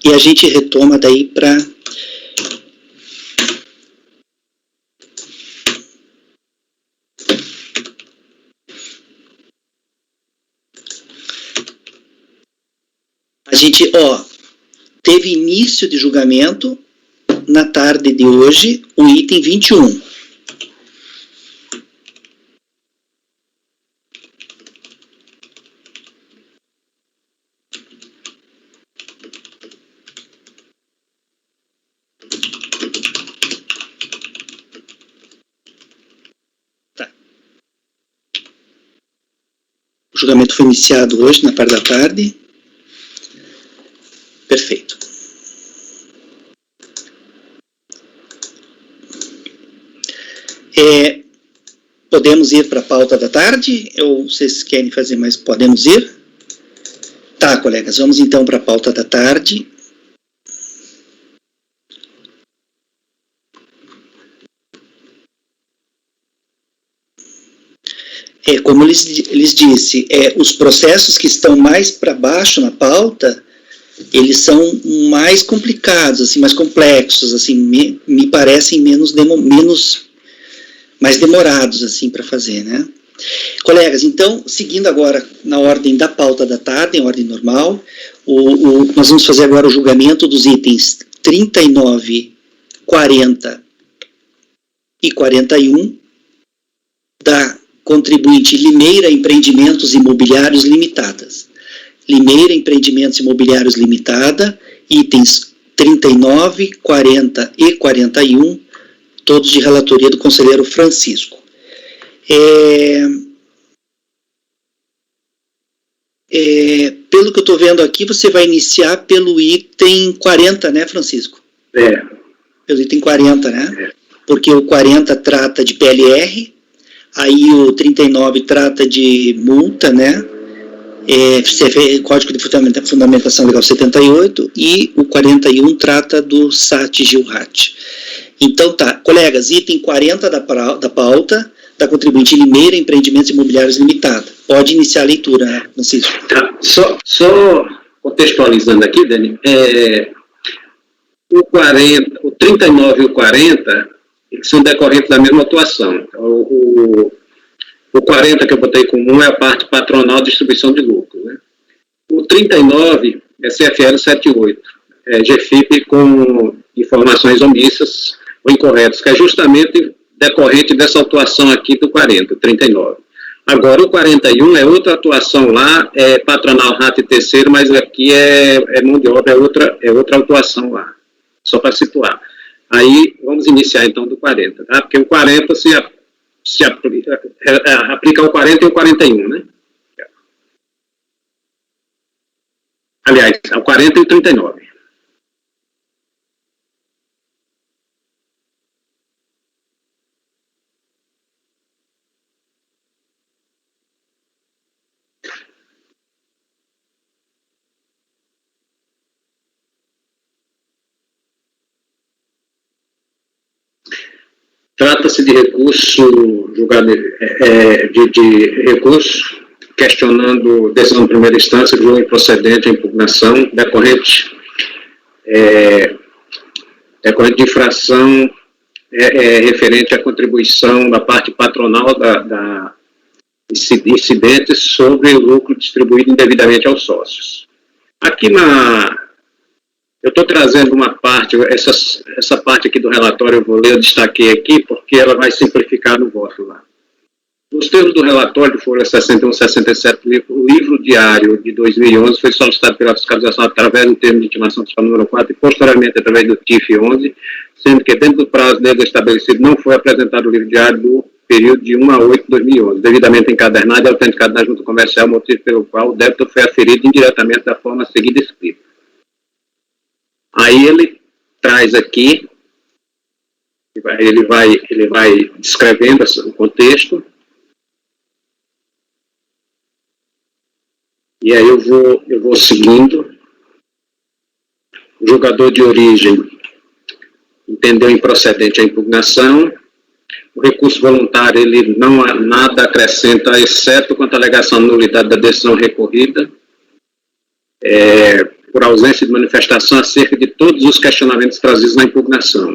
E a gente retoma daí para... A gente, teve início de julgamento na tarde de hoje, o item 21. Tá. O julgamento foi iniciado hoje, na parte da tarde. Perfeito. Podemos ir para a pauta da tarde? Ou vocês querem fazer mais? Podemos ir? Tá, colegas, vamos então para a pauta da tarde. Como lhes disse, os processos que estão mais para baixo na pauta, eles são mais complicados, assim, mais complexos, assim, me parecem mais demorados, assim, para fazer, né? Colegas, então, seguindo agora na ordem da pauta da tarde, em ordem normal, nós vamos fazer agora o julgamento dos itens 39, 40 e 41 da contribuinte Limeira Empreendimentos Imobiliários Limitadas. Limeira Empreendimentos Imobiliários Limitada, itens 39, 40 e 41, todos de relatoria do conselheiro Francisco. Pelo que eu estou vendo aqui, você vai iniciar pelo item 40, né, Francisco? Pelo item 40, né? Porque o 40 trata de PLR, aí o 39 trata de multa, né? Código de Fundamentação Legal 78, e o 41 trata do SAT-GILRAT. Então tá, colegas, item 40 da pauta, da contribuinte Limeira Empreendimentos Imobiliários Limitada. Pode iniciar a leitura, né, Francisco? Tá, só contextualizando aqui, Dani, o 39 e o 40, eles são decorrentes da mesma atuação. O 40 que eu botei comum é a parte patronal de distribuição de lucro, né? O 39 é CFL 78, GFIP com informações omissas ou incorretas, que é justamente decorrente dessa atuação aqui do 40, 39. Agora, o 41 é outra atuação lá, é patronal rato e terceiro, mas aqui é mão de obra, é outra atuação lá, só para situar. Aí, vamos iniciar então do 40, tá? Porque o 40 se aplica o 40 e o 41, né? Aliás, o 40 e o 39. Trata-se de recurso julgado, de recurso questionando decisão de primeira instância, julgo improcedente a impugnação decorrente de infração referente à contribuição da parte patronal da incidentes sobre o lucro distribuído indevidamente aos sócios. Aqui eu estou trazendo uma parte, essa parte aqui do relatório eu vou ler, eu destaquei aqui, porque ela vai simplificar no voto lá. Nos termos do relatório de folha 61 e 67, o livro diário de 2011 foi solicitado pela fiscalização através do termo de intimação fiscal número 4 e posteriormente através do TIF 11, sendo que dentro do prazo legal estabelecido não foi apresentado o livro diário do período de 1 a 8 de 2011, devidamente encadernado e autenticado na junta comercial, motivo pelo qual o débito foi aferido indiretamente da forma seguida escrita. Aí ele traz aqui, ele vai descrevendo o contexto, e aí eu vou seguindo. O julgador de origem entendeu improcedente a impugnação. O recurso voluntário, ele não nada acrescenta, exceto quanto à alegação de nulidade da decisão recorrida, por ausência de manifestação acerca de todos os questionamentos trazidos na impugnação.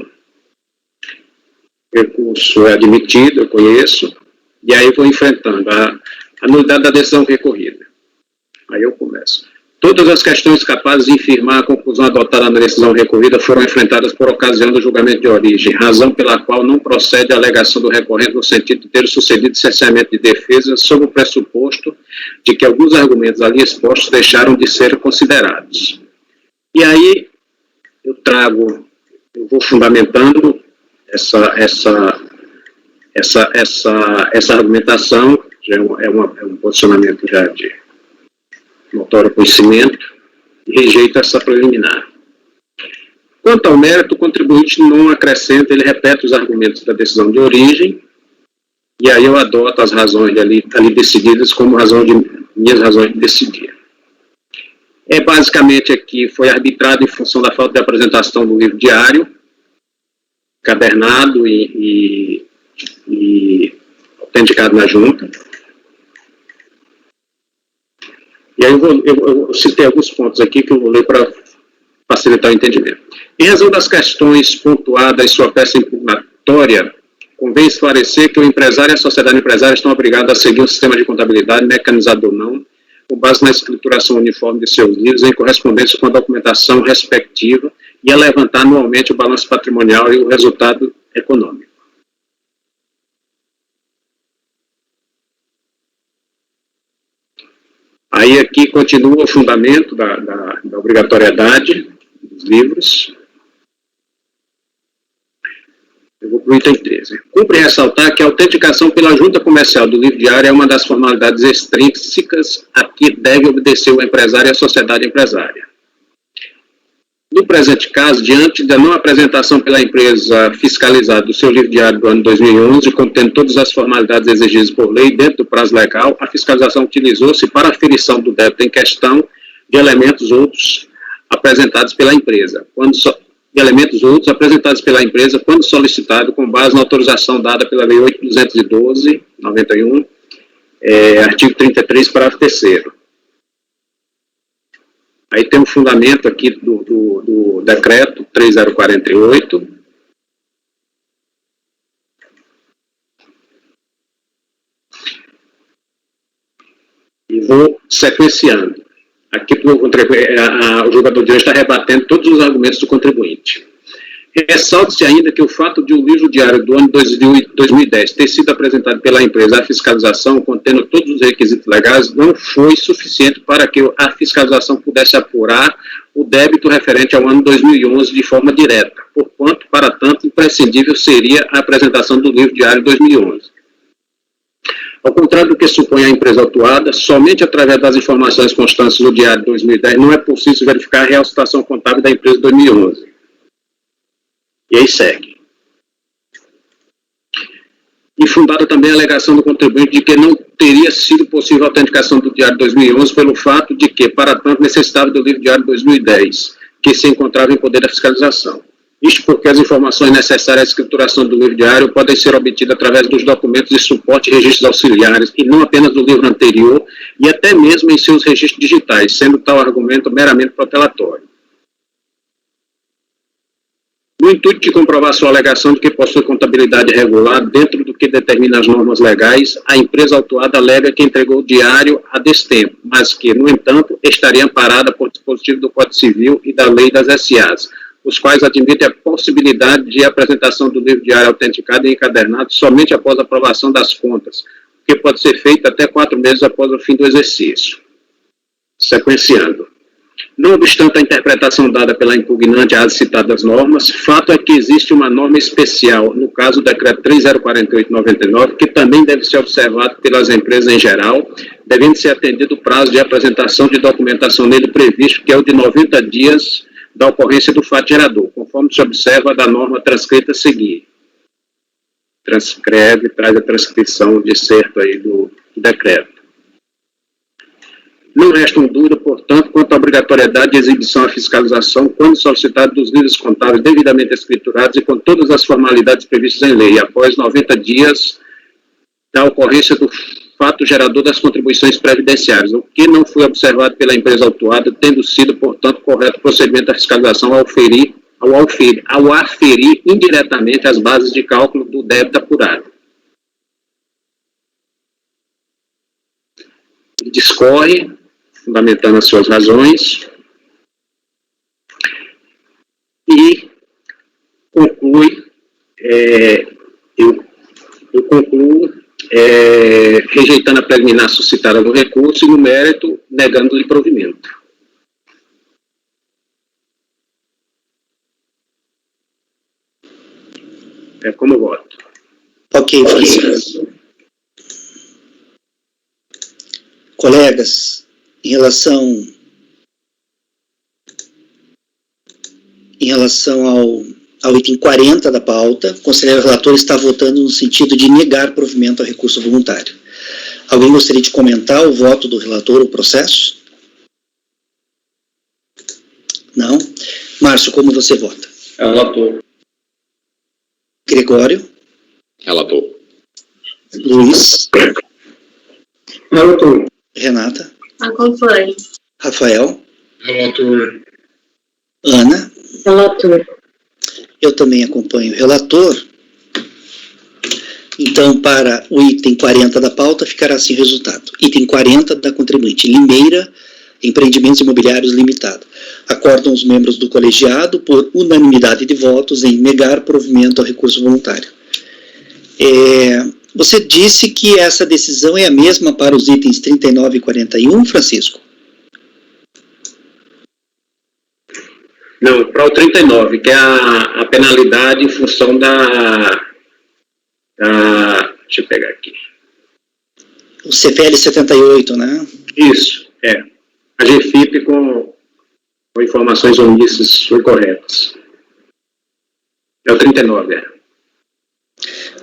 O recurso é admitido, eu conheço, e aí vou enfrentando a nulidade da decisão recorrida. Aí eu começo. Todas as questões capazes de infirmar a conclusão adotada na decisão recorrida foram enfrentadas por ocasião do julgamento de origem, razão pela qual não procede a alegação do recorrente no sentido de ter sucedido cerceamento de defesa, sob o pressuposto de que alguns argumentos ali expostos deixaram de ser considerados. E aí eu vou fundamentando essa argumentação, já é um posicionamento já de notório conhecimento, e rejeita essa preliminar. Quanto ao mérito, o contribuinte não acrescenta, ele repete os argumentos da decisão de origem, e aí eu adoto as razões ali decididas como minhas razões de decidir. Basicamente aqui foi arbitrado em função da falta de apresentação do livro diário, cadernado e autenticado na junta. E aí eu citei alguns pontos aqui que eu vou ler para facilitar o entendimento. Em razão das questões pontuadas em sua peça impugnatória, convém esclarecer que o empresário e a sociedade empresária estão obrigados a seguir um sistema de contabilidade, mecanizado ou não, com base na escrituração uniforme de seus livros, em correspondência com a documentação respectiva, e a levantar anualmente o balanço patrimonial e o resultado econômico. Aí aqui continua o fundamento da obrigatoriedade dos livros. Eu vou para o item 13. Cumpre ressaltar que a autenticação pela junta comercial do livro diário é uma das formalidades extrínsecas a que deve obedecer o empresário e a sociedade empresária. No presente caso, diante da não apresentação pela empresa fiscalizada do seu livro diário do ano 2011, contendo todas as formalidades exigidas por lei dentro do prazo legal, a fiscalização utilizou-se para a aferição do débito em questão de elementos outros apresentados pela empresa, quando solicitado com base na autorização dada pela Lei 8.212/91, artigo 33, parágrafo 3º. Aí tem um fundamento aqui do decreto 3048. E vou sequenciando. Aqui o julgador de hoje está rebatendo todos os argumentos do contribuinte. Ressalta-se ainda que o fato de o livro diário do ano 2010 ter sido apresentado pela empresa à fiscalização, contendo todos os requisitos legais, não foi suficiente para que a fiscalização pudesse apurar o débito referente ao ano 2011 de forma direta, porquanto, para tanto, imprescindível seria a apresentação do livro diário 2011. Ao contrário do que supõe a empresa autuada, somente através das informações constantes do diário de 2010 não é possível verificar a real situação contábil da empresa de 2011. E aí segue. Infundada também a alegação do contribuinte de que não teria sido possível a autenticação do diário de 2011 pelo fato de que, para tanto, necessitava do livro diário de 2010, que se encontrava em poder da fiscalização. Isto porque as informações necessárias à escrituração do livro diário podem ser obtidas através dos documentos de suporte e registros auxiliares, e não apenas do livro anterior, e até mesmo em seus registros digitais, sendo tal argumento meramente protelatório. No intuito de comprovar sua alegação de que possui contabilidade regular dentro do que determina as normas legais, a empresa autuada alega que entregou o diário a destempo, mas que, no entanto, estaria amparada por dispositivo do Código Civil e da Lei das SAs, os quais admitem a possibilidade de apresentação do livro diário autenticado e encadernado somente após a aprovação das contas, o que pode ser feito até 4 meses após o fim do exercício. Sequenciando. Não obstante a interpretação dada pela impugnante às citadas normas, fato é que existe uma norma especial, no caso do decreto 3048/99, que também deve ser observado pelas empresas em geral, devendo ser atendido o prazo de apresentação de documentação nele previsto, que é o de 90 dias da ocorrência do fato gerador, conforme se observa da norma transcrita a seguir. Transcreve, traz a transcrição de certo aí do decreto. Não restam dúvida, portanto, quanto à obrigatoriedade de exibição à fiscalização quando solicitado dos livros contábeis devidamente escriturados e com todas as formalidades previstas em lei, após 90 dias da ocorrência do fato gerador das contribuições previdenciárias, o que não foi observado pela empresa autuada, tendo sido, portanto, correto o procedimento da fiscalização ao aferir indiretamente as bases de cálculo do débito apurado. Discorre fundamentando as suas razões, e conclui, eu concluo rejeitando a preliminar suscitada no recurso e no mérito negando-lhe provimento. É como eu voto. Ok, Francisco. Colegas, em relação ao item 40 da pauta, o conselheiro relator está votando no sentido de negar provimento ao recurso voluntário. Alguém gostaria de comentar o voto do relator, o processo? Não? Márcio, como você vota? Relator. Gregório? Relator. Luiz? Relator. Renata? Acompanho. Rafael? Relator. Ana? Relator. Eu também acompanho o relator. Então, para o item 40 da pauta, ficará assim o resultado. Item 40 da contribuinte, Limeira Empreendimentos Imobiliários Limitado. Acordam os membros do colegiado, por unanimidade de votos, em negar provimento ao recurso voluntário. Você disse que essa decisão é a mesma para os itens 39 e 41, Francisco? Não, para o 39, que é a penalidade em função da deixa eu pegar aqui. O CPL 78, né? Isso, a GFIP com informações omissas ou incorretas. É o 39,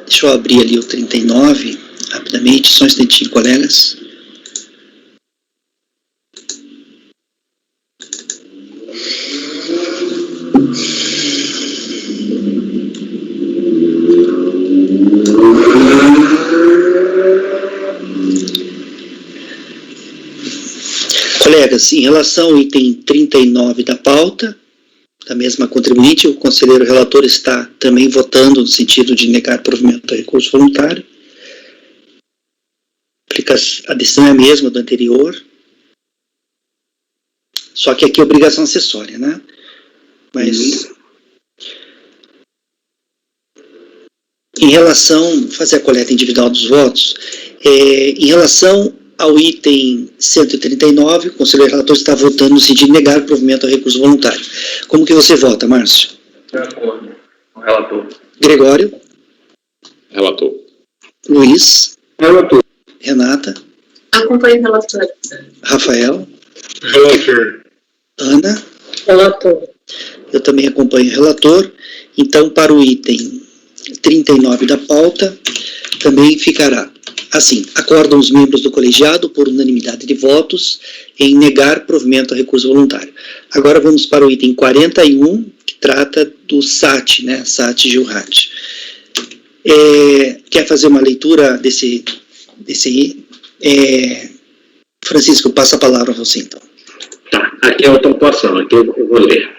Deixa eu abrir ali o 39, rapidamente, só um instantinho, colegas. Colegas, em relação ao item 39 da pauta, da mesma contribuinte, o conselheiro relator está também votando no sentido de negar provimento ao recurso voluntário. A decisão é a mesma do anterior, só que aqui é obrigação acessória, né? Mas, em relação, fazer a coleta individual dos votos, em relação ao item 139, o conselheiro relator está votando no sentido de negar provimento ao recurso voluntário. Como que você vota, Márcio? De acordo com o relator. Gregório? Relator. Luiz? Relator. Renata? Acompanho o relator. Rafael? Relator. Ana? Relator. Eu também acompanho o relator. Então, para o item 39 da pauta, também ficará assim: acordam os membros do colegiado, por unanimidade de votos, em negar provimento ao recurso voluntário. Agora vamos para o item 41, que trata do SAT, né? SAT Gilrat. Quer fazer uma leitura desse Francisco, passa a palavra a você, então. Tá, aqui é a pontuação, aqui eu vou ler.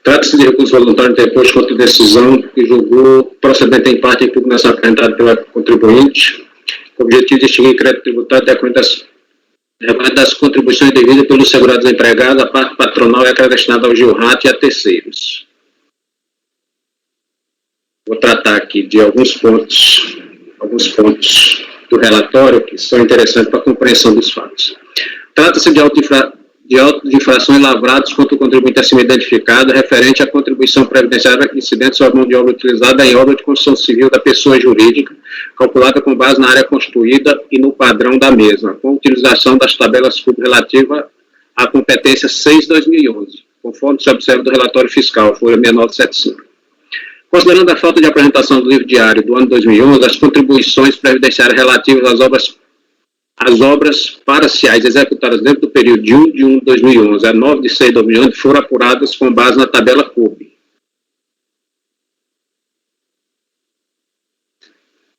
Trata-se de recurso voluntário interposto contra decisão que julgou procedente em parte a impugnação apresentada pela contribuinte, com o objetivo de extinguir crédito tributário das contribuições devidas pelos segurados empregados, a parte patronal é destinada ao Gilrat e a terceiros. Vou tratar aqui de alguns pontos do relatório que são interessantes para a compreensão dos fatos. Trata-se de autos de infrações lavrados contra o contribuinte acima identificado, referente à contribuição previdenciária incidente sobre a mão de obra utilizada em obra de construção civil da pessoa jurídica, calculada com base na área constituída e no padrão da mesma, com utilização das tabelas FUB relativa à competência 6/2011, conforme se observa do relatório fiscal, folha 6975. Considerando a falta de apresentação do livro diário do ano 2011, as contribuições previdenciárias relativas às obras parciais executadas dentro do período de 1 de 2011 a 9 de 6 de 2011 foram apuradas com base na tabela FUB.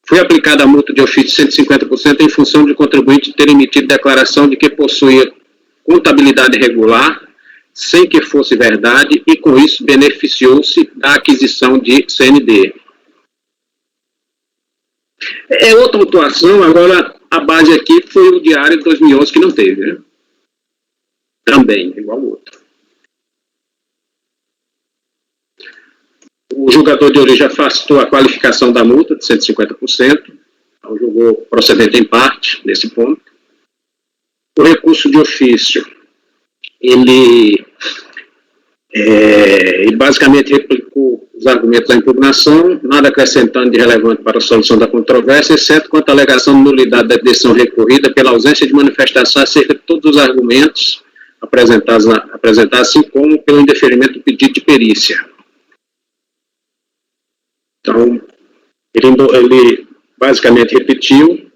Foi aplicada a multa de ofício de 150% em função de o contribuinte ter emitido declaração de que possuía contabilidade regular sem que fosse verdade, e com isso beneficiou-se da aquisição de CND. É outra autuação. Agora a base aqui foi o diário de 2011, que não teve, né? Também, igual ao outro. O julgador de origem afastou a qualificação da multa de 150%, então julgou procedente em parte, nesse ponto. O recurso de ofício, ele basicamente replicou os argumentos da impugnação, nada acrescentando de relevante para a solução da controvérsia, exceto quanto à alegação de nulidade da decisão recorrida pela ausência de manifestação acerca de todos os argumentos apresentados, assim como pelo indeferimento do pedido de perícia. Então, ele basicamente repetiu.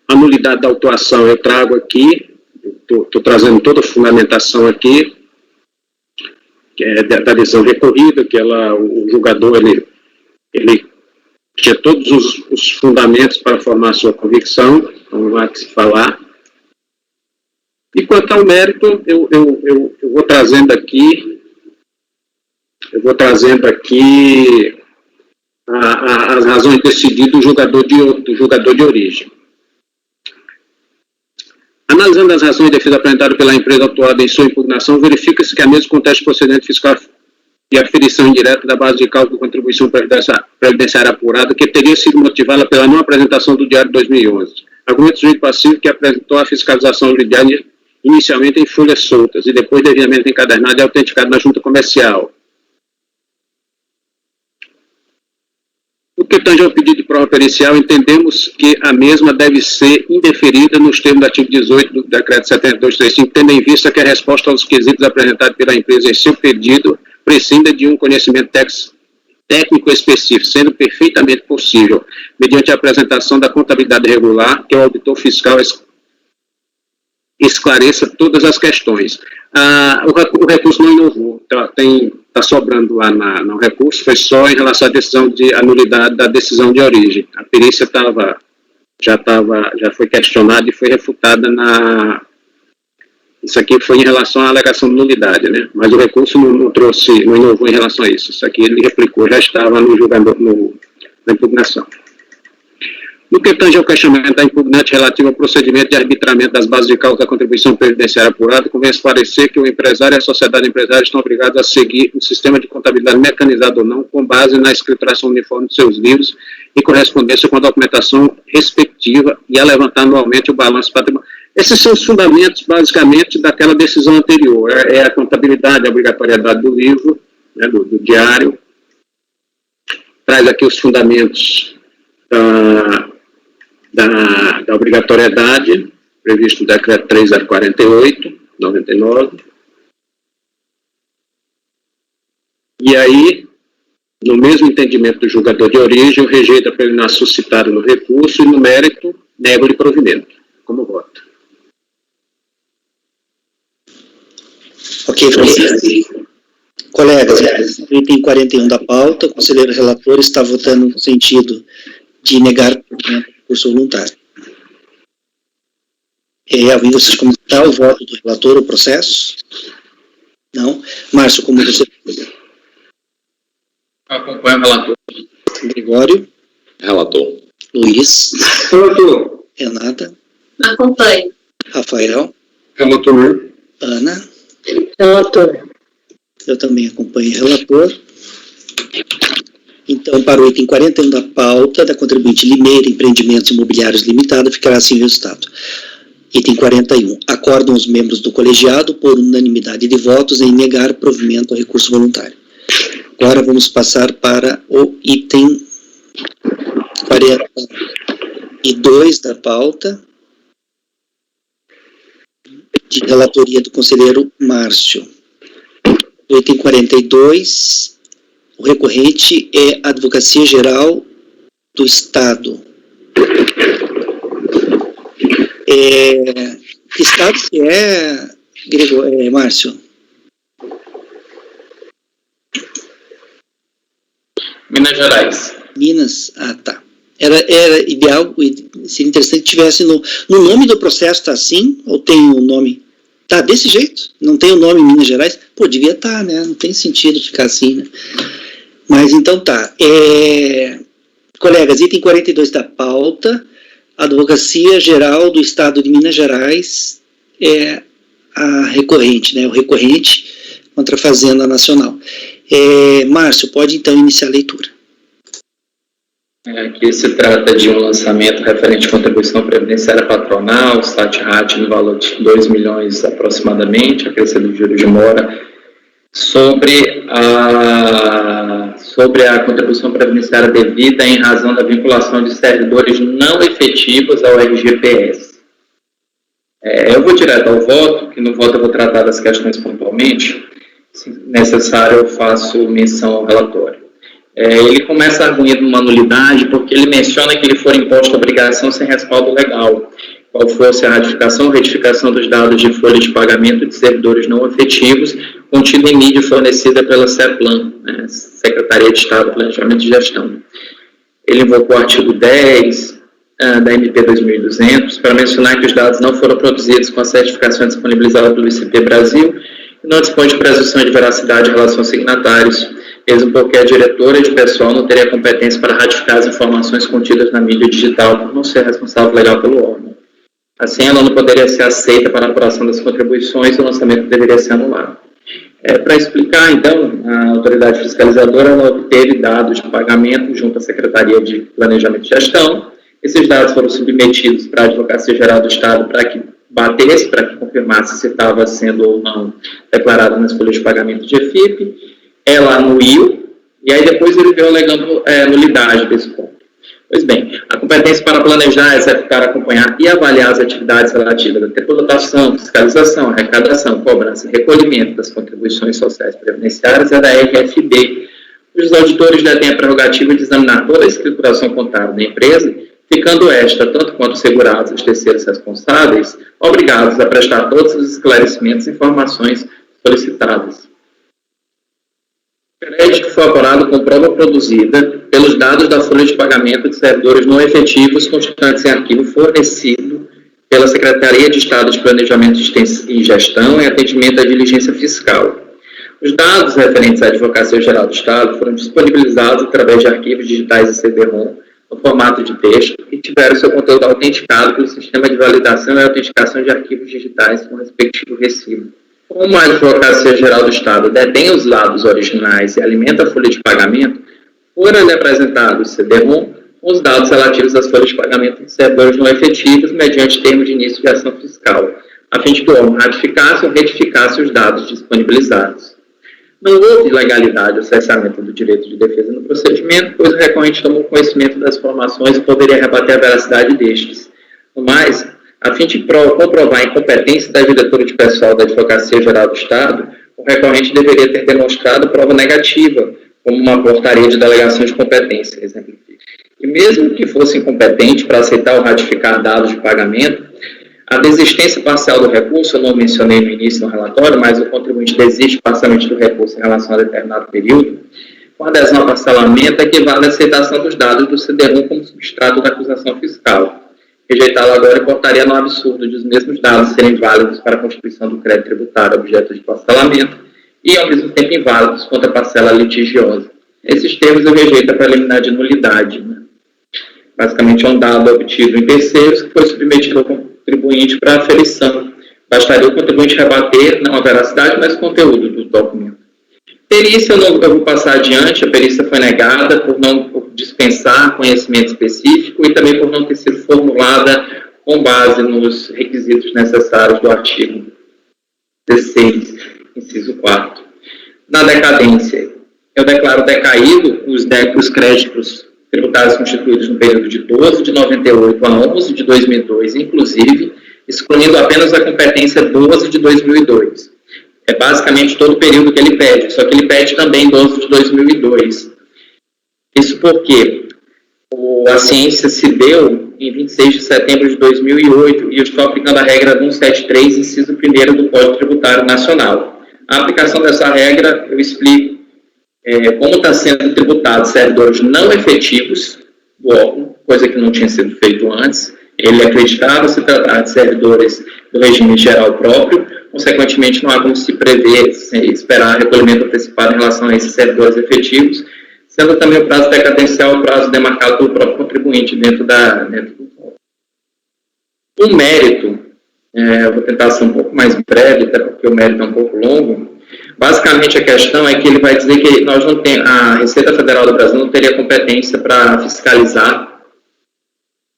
A nulidade da autuação eu trago aqui, estou trazendo toda a fundamentação aqui, que é da decisão recorrida, que o julgador ele tinha todos os fundamentos para formar a sua convicção, então não há que se falar. E quanto ao mérito, eu vou trazendo aqui, as razões decididas do julgador de origem. Analisando as razões de defesa apresentadas pela empresa autuada em sua impugnação, verifica-se que a mesma conteste procedente fiscal e aferição indireta da base de cálculo de contribuição previdenciária apurada, que teria sido motivada pela não apresentação do diário de 2011. Argumento jurídico passivo que apresentou a fiscalização judiciária inicialmente em folhas soltas e depois devidamente encadernada e autenticada na junta comercial. No que tange ao pedido de prova pericial, entendemos que a mesma deve ser indeferida nos termos do artigo 18 do decreto 7235, tendo em vista que a resposta aos quesitos apresentados pela empresa em seu pedido prescinda de um conhecimento técnico específico, sendo perfeitamente possível, mediante a apresentação da contabilidade regular, que o auditor fiscal esclareça todas as questões. O recurso não inovou, está sobrando lá no recurso, foi só em relação à decisão de anulidade da decisão de origem. A perícia já foi questionada e foi refutada Isso aqui foi em relação à alegação de nulidade, né? Mas o recurso não inovou em relação a isso. Isso aqui ele replicou, já estava no julgamento, na impugnação. No que tange ao questionamento da impugnante relativo ao procedimento de arbitramento das bases de cálculo da contribuição previdenciária apurada, convém esclarecer que o empresário e a sociedade empresária estão obrigados a seguir um sistema de contabilidade mecanizado ou não, com base na escrituração uniforme de seus livros e correspondência com a documentação respectiva e a levantar anualmente o balanço patrimonial. Esses são os fundamentos, basicamente, daquela decisão anterior. É a contabilidade, a obrigatoriedade do livro, né, do diário. Traz aqui os fundamentos da obrigatoriedade, previsto no decreto 3048, 99. E aí, no mesmo entendimento do julgador de origem, o rejeito a preliminar suscitado no recurso e no mérito, nego-lhe provimento. Como voto? Ok, Francisco. Colegas, no item 41 da pauta, o conselheiro relator está votando no sentido de negar o recurso voluntário. Alguém vocês comentar o voto do relator, o processo? Não? Márcio, como você... Acompanho o relator. Gregório? Relator. Luiz? Relator. Renata? Acompanho. Rafael? Relator. Ana? Relator. Eu também acompanho o relator. Então, para o item 41 da pauta, da contribuinte Limeira Empreendimentos Imobiliários Limitada, ficará assim o resultado. Item 41. Acordam os membros do colegiado, por unanimidade de votos, em negar provimento ao recurso voluntário. Agora vamos passar para o item 42 da pauta, de relatoria do conselheiro Márcio. O item 42, o recorrente é a Advocacia Geral do Estado. Que estado que é, Márcio? Minas Gerais. Minas? Ah, tá. Era ideal, seria interessante que tivesse no nome do processo, está assim? Ou tem o nome? Tá desse jeito, não tem o nome Minas Gerais, pô, devia estar, né, não tem sentido ficar assim, né. Mas então tá, colegas, item 42 da pauta, a Advocacia Geral do Estado de Minas Gerais é a recorrente, né, o recorrente contra a Fazenda Nacional. Márcio, pode então iniciar a leitura. Aqui se trata de um lançamento referente à contribuição previdenciária patronal, SAT-RAT no valor de 2 milhões aproximadamente, acrescido de juros de mora, sobre a contribuição previdenciária devida em razão da vinculação de servidores não efetivos ao RGPS. Eu vou direto ao voto, que no voto eu vou tratar das questões pontualmente. Se necessário, eu faço menção ao relatório. Ele começa arguindo uma nulidade porque ele menciona que lhe for imposta obrigação sem respaldo legal, qual fosse a ratificação ou retificação dos dados de folha de pagamento de servidores não efetivos contido em mídia fornecida pela CEPLAN, né, Secretaria de Estado de Planejamento e Gestão. Ele invocou o artigo 10 da MP 2200 para mencionar que os dados não foram produzidos com a certificação disponibilizada pelo ICP Brasil e não dispõe de presunção de veracidade em relação aos signatários, mesmo porque a diretora de pessoal não teria competência para ratificar as informações contidas na mídia digital por não ser responsável legal pelo órgão. Assim, ela não poderia ser aceita para a apuração das contribuições e o lançamento deveria ser anulado. Para explicar, então, a autoridade fiscalizadora ela obteve dados de pagamento junto à Secretaria de Planejamento e Gestão. Esses dados foram submetidos para a Advocacia Geral do Estado para que batesse, para que confirmasse se estava sendo ou não declarado nas folhas de pagamento de EFIP. Ela anuiu, e aí depois ele veio alegando nulidade desse ponto. Pois bem, a competência para planejar, executar, acompanhar e avaliar as atividades relativas à tributação, fiscalização, arrecadação, cobrança e recolhimento das contribuições sociais previdenciárias é da RFB. Os auditores detêm a prerrogativa de examinar toda a escrituração contábil da empresa, ficando esta, tanto quanto segurados os terceiros responsáveis, obrigados a prestar todos os esclarecimentos e informações solicitadas. O crédito foi apurado com prova produzida pelos dados da folha de pagamento de servidores não efetivos constantes em arquivo fornecido pela Secretaria de Estado de Planejamento e Gestão em atendimento à diligência fiscal. Os dados referentes à Advocacia Geral do Estado foram disponibilizados através de arquivos digitais e CD-ROM no formato de texto e tiveram seu conteúdo autenticado pelo Sistema de Validação e Autenticação de Arquivos Digitais com respectivo recibo. Como a Advocacia Geral do Estado detém os dados originais e alimenta a folha de pagamento, foram apresentados CD-ROM com os dados relativos às folhas de pagamento de servidores não efetivos mediante termo de início de ação fiscal, a fim de que o órgão ratificasse ou retificasse os dados disponibilizados. Não houve ilegalidade ou cessamento do direito de defesa no procedimento, pois o recorrente tomou conhecimento das informações e poderia rebater a veracidade destes. No mais, a fim de comprovar a incompetência da diretora de pessoal da Advocacia Geral do Estado, o recorrente deveria ter demonstrado prova negativa, como uma portaria de delegação de competência, exemplifica. E mesmo que fosse incompetente para aceitar ou ratificar dados de pagamento, a desistência parcial do recurso, eu não mencionei no início no relatório, mas o contribuinte desiste parcialmente do recurso em relação a determinado período, com adesão ao parcelamento equivale à aceitação dos dados do CD-ROM como substrato da acusação fiscal. Rejeitá-lo agora importaria no absurdo de os mesmos dados serem válidos para a constituição do crédito tributário objeto de parcelamento e, ao mesmo tempo, inválidos contra a parcela litigiosa. Nesses termos, eu rejeito a preliminar de nulidade. Né? Basicamente, é um dado obtido em terceiros que foi submetido ao contribuinte para aferição. Bastaria o contribuinte rebater, não a veracidade, mas o conteúdo do documento. Perícia, eu vou passar adiante. A perícia foi negada por dispensar conhecimento específico e também por não ter sido formulada com base nos requisitos necessários do artigo 16, inciso 4. Na decadência, eu declaro decaído os créditos tributários constituídos no período de 12 de 98 a 11 de 2002, inclusive, excluindo apenas a competência 12 de 2002. É basicamente todo o período que ele pede, só que ele pede também 12 de 2002. Isso porque a ciência se deu em 26 de setembro de 2008 e eu estou aplicando a regra 173, inciso 1º do Código Tributário Nacional. A aplicação dessa regra, eu explico como está sendo tributado servidores não efetivos do órgão, coisa que não tinha sido feito antes. Ele acreditava se tratar de servidores do regime geral próprio, consequentemente, não há como se prever, esperar recolhimento antecipado em relação a esses servidores efetivos, sendo também o prazo decadencial o prazo demarcado pelo próprio contribuinte dentro do voto. O mérito, eu vou tentar ser um pouco mais breve, até porque o mérito é um pouco longo. Basicamente, a questão é que ele vai dizer que nós não temos, a Receita Federal do Brasil não teria competência para fiscalizar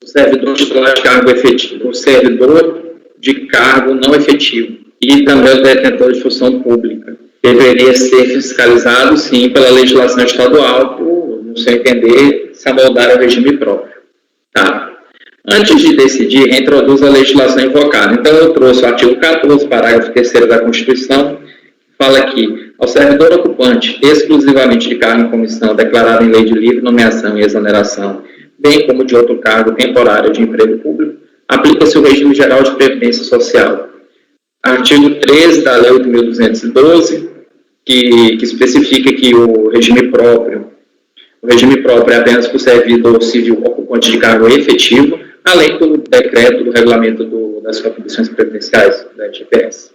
o servidor titular de cargo efetivo, o servidor de cargo não efetivo e também o detentor de função pública. Deveria ser fiscalizado, sim, pela legislação estadual, por, no seu entender, se amoldar ao regime próprio. Tá? Antes de decidir, reintroduz a legislação invocada. Então, eu trouxe o artigo 14, parágrafo 3º da Constituição, que fala que, ao servidor ocupante exclusivamente de cargo em comissão declarado em lei de livre nomeação e exoneração, bem como de outro cargo temporário de emprego público, aplica-se o regime geral de previdência social. Artigo 13 da Lei 8.212, que especifica que o regime próprio é apenas para o servidor civil ocupante de cargo efetivo, além do decreto do regulamento das contribuições previdenciais, da GPS.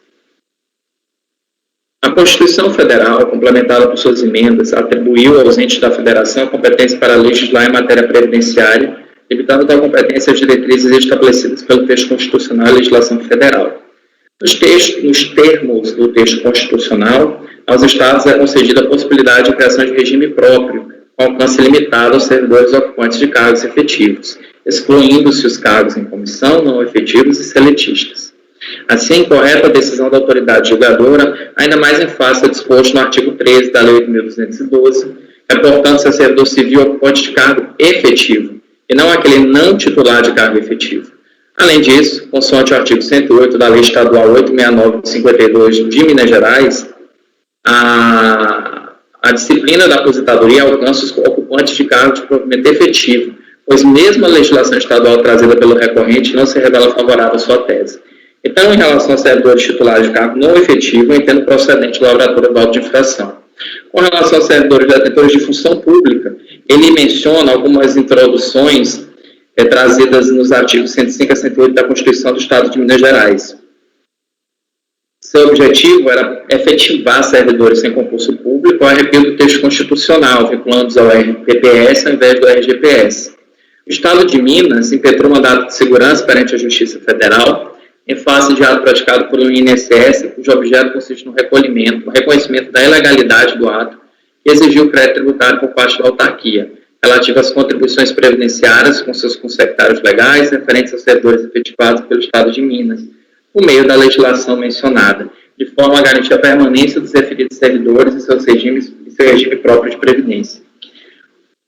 A Constituição Federal, complementada por suas emendas, atribuiu aos entes da Federação a competência para legislar em matéria previdenciária, limitando tal competência às diretrizes estabelecidas pelo texto constitucional e legislação federal. Nos termos do texto constitucional, aos Estados é concedida a possibilidade de criação de regime próprio, com alcance limitado aos servidores ocupantes de cargos efetivos, excluindo-se os cargos em comissão, não efetivos e seletistas. Assim, correta a decisão da autoridade julgadora, ainda mais em face ao disposto no artigo 13 da Lei 8.212, reportando-se a servidor civil ocupante de cargo efetivo, e não aquele não titular de cargo efetivo. Além disso, consoante o artigo 108 da Lei Estadual 869/52 de Minas Gerais, a disciplina da aposentadoria alcança os ocupantes de cargo de provimento efetivo, pois mesmo a legislação estadual trazida pelo recorrente não se revela favorável à sua tese. Então, em relação aos servidores titulares de cargo não efetivo, eu entendo procedente da lavratura do auto de infração. Com relação aos servidores detentores de função pública, ele menciona algumas introduções trazidas nos artigos 105 a 108 da Constituição do Estado de Minas Gerais. Seu objetivo era efetivar servidores sem concurso público ao arrepio do texto constitucional, vinculando-os ao RPPS ao invés do RGPS. O Estado de Minas impetrou mandato de segurança perante a Justiça Federal, em face de ato praticado por um INSS, cujo objeto consiste no reconhecimento da ilegalidade do ato e exigiu o crédito tributário por parte da autarquia, relativo às contribuições previdenciárias com seus consectários legais referentes aos servidores efetivados pelo Estado de Minas, por meio da legislação mencionada, de forma a garantir a permanência dos referidos servidores e seu regime próprio de previdência.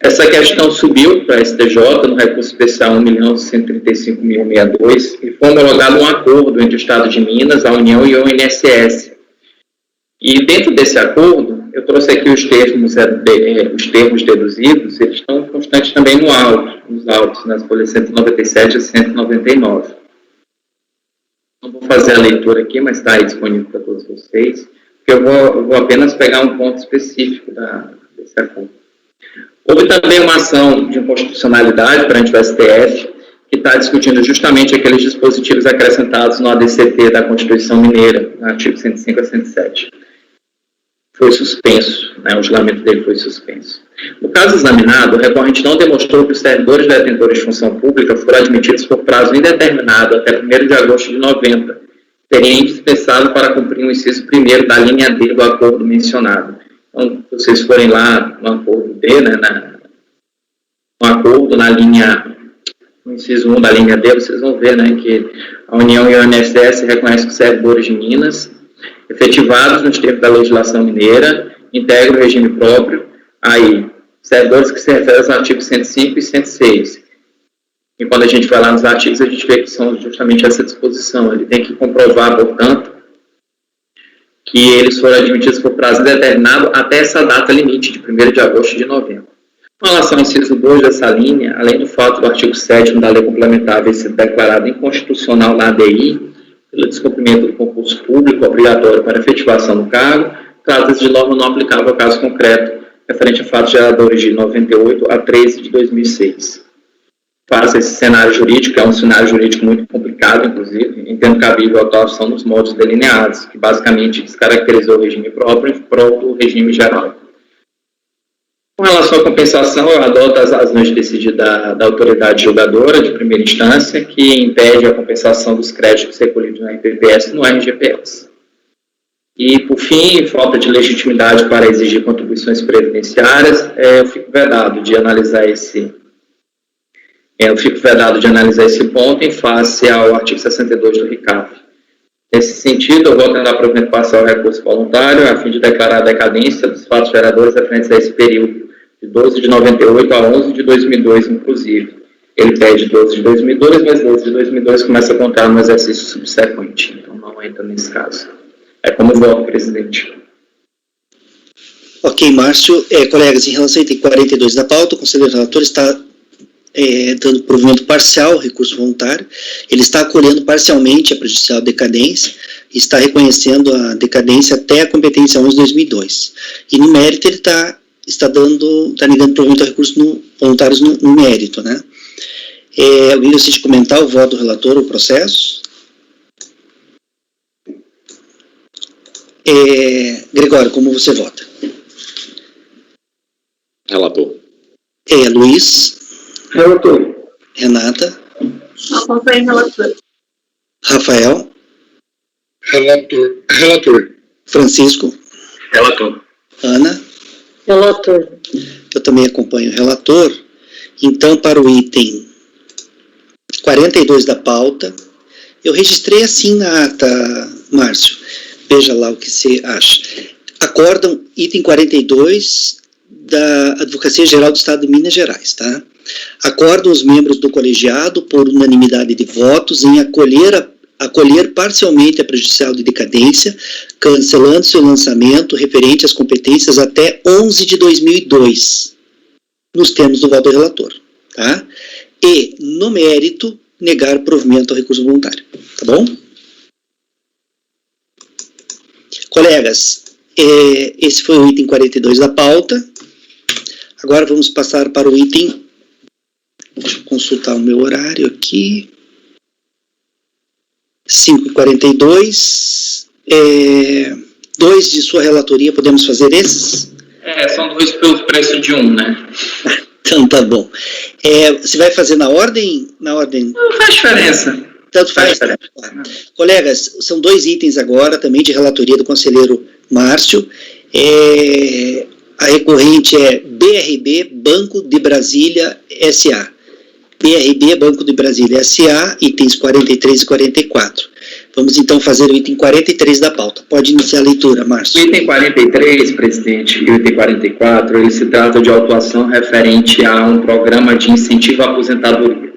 Essa questão subiu para a STJ no recurso especial 1.135.062 e foi homologado um acordo entre o Estado de Minas, a União e o INSS. E dentro desse acordo, eu trouxe aqui os termos deduzidos, eles estão constantes também nos autos, nas folhas 197 a 199. Não vou fazer a leitura aqui, mas está aí disponível para todos vocês, porque eu vou apenas pegar um ponto específico desse acordo. Houve também uma ação de inconstitucionalidade perante o STF, que está discutindo justamente aqueles dispositivos acrescentados no ADCT da Constituição Mineira, no artigo 105 a 107. Foi suspenso, o julgamento dele foi suspenso. No caso examinado, o recorrente não demonstrou que os servidores detentores de função pública foram admitidos por prazo indeterminado até 1º de agosto de 90, seria indispensável para cumprir o inciso 1º da linha D do acordo mencionado. Então, se vocês forem lá no acordo D, no acordo no inciso 1 da linha D, vocês vão ver que a União e o INSS reconhecem que os servidores de Minas, efetivados nos termos da legislação mineira, integram o regime próprio, aí, servidores que se referem aos artigos 105 e 106. E quando a gente vai lá nos artigos, a gente vê que são justamente essa disposição. Ele tem que comprovar, portanto, que eles foram admitidos por prazo determinado até essa data limite, de 1º de agosto de 90. Com relação ao inciso 2 dessa linha, além do fato do artigo 7º da lei complementar haver sido declarado inconstitucional na ADI, pelo descumprimento do concurso público obrigatório para efetivação do cargo, trata-se de norma não aplicável ao caso concreto, referente a fatos geradores de 98 a 13 de 2006. face a esse cenário jurídico, que é um cenário jurídico muito complicado, inclusive, entendo cabível a atuação nos modos delineados, que basicamente descaracterizou o regime próprio em prol do regime geral. Com relação à compensação, eu adoto as razões de decidir da autoridade julgadora de primeira instância, que impede a compensação dos créditos recolhidos no RPPS e no RGPS. E, por fim, falta de legitimidade para exigir contribuições previdenciárias, eu fico vedado de analisar esse ponto em face ao artigo 62 do RICAF. Nesse sentido, eu vou tentar provimento parcial ao recurso voluntário, a fim de declarar a decadência dos fatos geradores referentes a esse período, de 12 de 98 a 11 de 2002, inclusive. Ele pede 12 de 2002, mas 12 de 2002 começa a contar no exercício subsequente, então não entra nesse caso. É como voto, presidente. Ok, Márcio. Colegas, em relação ao item 42 da pauta, o conselheiro relator está dando provimento parcial ao recurso voluntário. Ele está acolhendo parcialmente a prejudicial decadência e está reconhecendo a decadência até a competência 11 de 2002. E no mérito ele está negando provimento a recursos voluntários no mérito, né? Alguém gostaria de comentar o voto do relator, o processo? Gregório, como você vota? Relator. Luiz. Relator. Renata. Acompanho o relator. Rafael. Relator. Francisco. Relator. Ana. Relator. Eu também acompanho o relator. Então, para o item 42 da pauta, eu registrei assim na ata, Márcio. Veja lá o que você acha. Acórdão item 42 da Advocacia Geral do Estado de Minas Gerais, tá? Acordam os membros do colegiado, por unanimidade de votos, em acolher parcialmente a prejudicial de decadência, cancelando seu lançamento referente às competências até 11 de 2002, nos termos do voto do relator, tá? E, no mérito, negar provimento ao recurso voluntário, tá bom? Colegas, esse foi o item 42 da pauta. Agora vamos passar para o item, deixa eu consultar o meu horário aqui, 5h42, 2 de sua relatoria, podemos fazer esses? São 2 pelo preço de 1, né? Então tá bom. Você vai fazer na ordem? Não faz diferença. Tanto faz. Colegas, são 2 itens agora, também de relatoria do conselheiro Márcio. A recorrente é BRB Banco de Brasília S.A. BRB Banco de Brasília S.A., itens 43 e 44. Vamos então fazer o item 43 da pauta. Pode iniciar a leitura, Márcio. O item 43, presidente, e o item 44, ele se trata de autuação referente a um programa de incentivo à aposentadoria.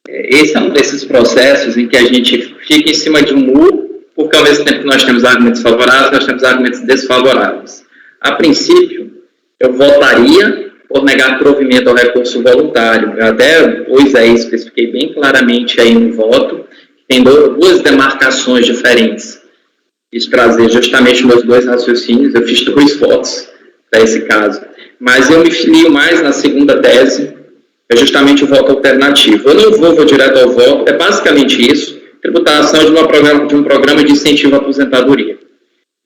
Esse é um desses processos em que a gente fica em cima de um muro, porque ao mesmo tempo que nós temos argumentos favoráveis, nós temos argumentos desfavoráveis. A princípio, eu votaria por negar provimento ao recurso voluntário. Eu até especifiquei bem claramente aí no voto, que tem 2 demarcações diferentes. Quis trazer justamente meus 2 raciocínios, eu fiz 2 votos para esse caso. Mas eu me filio mais na segunda tese, é justamente o voto alternativo. Eu não vou direto ao voto, é basicamente isso, tributação de um programa de incentivo à aposentadoria.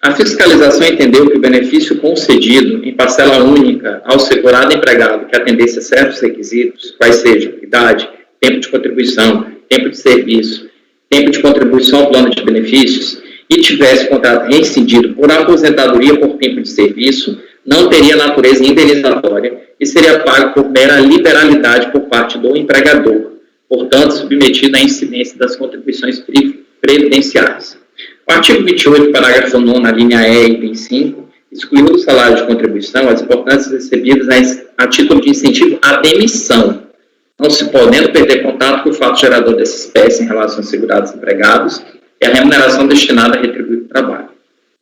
A fiscalização entendeu que o benefício concedido em parcela única ao segurado empregado que atendesse a certos requisitos, quais sejam idade, tempo de contribuição, tempo de serviço, tempo de contribuição ao plano de benefícios, e tivesse contrato reincidido por aposentadoria por tempo de serviço, não teria natureza indenizatória e seria pago por mera liberalidade por parte do empregador, portanto, submetido à incidência das contribuições previdenciárias. O artigo 28, parágrafo 9, linha E, item 5, excluiu do salário de contribuição as importâncias recebidas a título de incentivo à demissão, não se podendo perder contato com o fato gerador dessa espécie em relação aos segurados empregados e a remuneração destinada a retribuir o trabalho.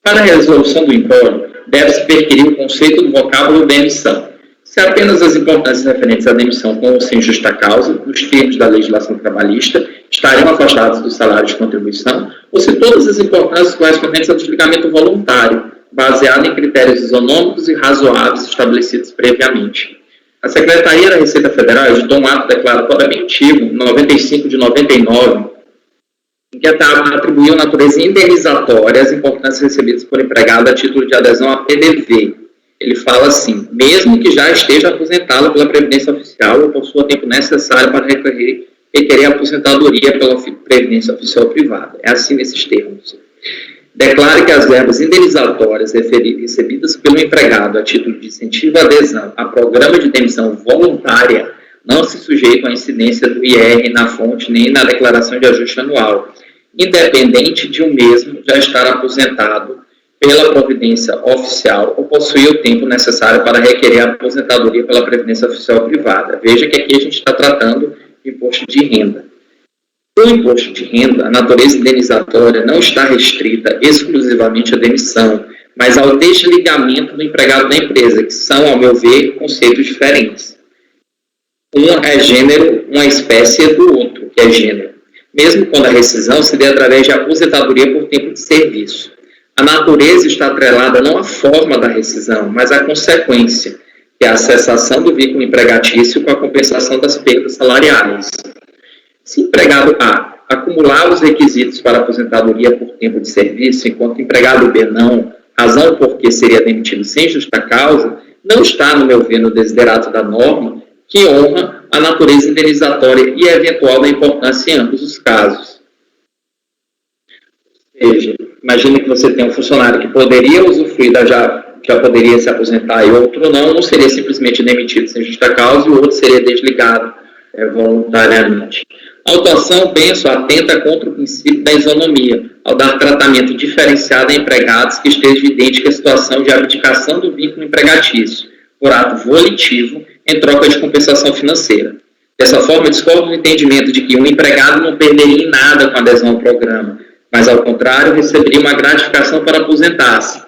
Para a resolução do imbróglio, deve-se perquirir o conceito do vocábulo demissão. Se apenas as importâncias referentes à demissão com ou sem justa causa, nos termos da legislação trabalhista, estariam afastadas do salário de contribuição, ou se todas as importâncias correspondentes ao desligamento voluntário, baseado em critérios isonômicos e razoáveis estabelecidos previamente. A Secretaria da Receita Federal editou um ato declaratório bem antigo, 95 de 99, em que atribuiu natureza indenizatória às importâncias recebidas por empregado a título de adesão à PDV. Ele fala assim: mesmo que já esteja aposentado pela Previdência Oficial ou possua tempo necessário para requerer aposentadoria pela Previdência Oficial ou Privada. É assim nesses termos. Declare que as verbas indenizatórias recebidas pelo empregado a título de incentivo à adesão a programa de demissão voluntária não se sujeitam à incidência do IR na fonte nem na declaração de ajuste anual, independente de o mesmo já estar aposentado pela Previdência Oficial ou possuir o tempo necessário para requerer a aposentadoria pela Previdência Oficial ou Privada. Veja que aqui a gente está tratando de imposto de renda. O imposto de renda, a natureza indenizatória não está restrita exclusivamente à demissão, mas ao desligamento do empregado da empresa, que são, ao meu ver, conceitos diferentes. Um é gênero, uma espécie do outro, que é gênero. Mesmo quando a rescisão se dê através de aposentadoria por tempo de serviço. A natureza está atrelada não à forma da rescisão, mas à consequência, que é a cessação do vínculo empregatício com a compensação das perdas salariais. Se empregado A acumular os requisitos para aposentadoria por tempo de serviço, enquanto empregado B não, razão porque seria demitido sem justa causa, não está, no meu ver, no desiderato da norma, que honra a natureza indenizatória e eventual da importância em ambos os casos. Ou seja, imagine que você tem um funcionário que poderia usufruir já poderia se aposentar e outro não seria simplesmente demitido sem justa causa e o outro seria desligado voluntariamente. A autuação, penso, atenta contra o princípio da isonomia, ao dar tratamento diferenciado a empregados que esteja idêntica à situação de abdicação do vínculo empregatício, por ato volitivo, em troca de compensação financeira. Dessa forma, discordo do entendimento de que um empregado não perderia em nada com a adesão ao programa, mas, ao contrário, receberia uma gratificação para aposentar-se.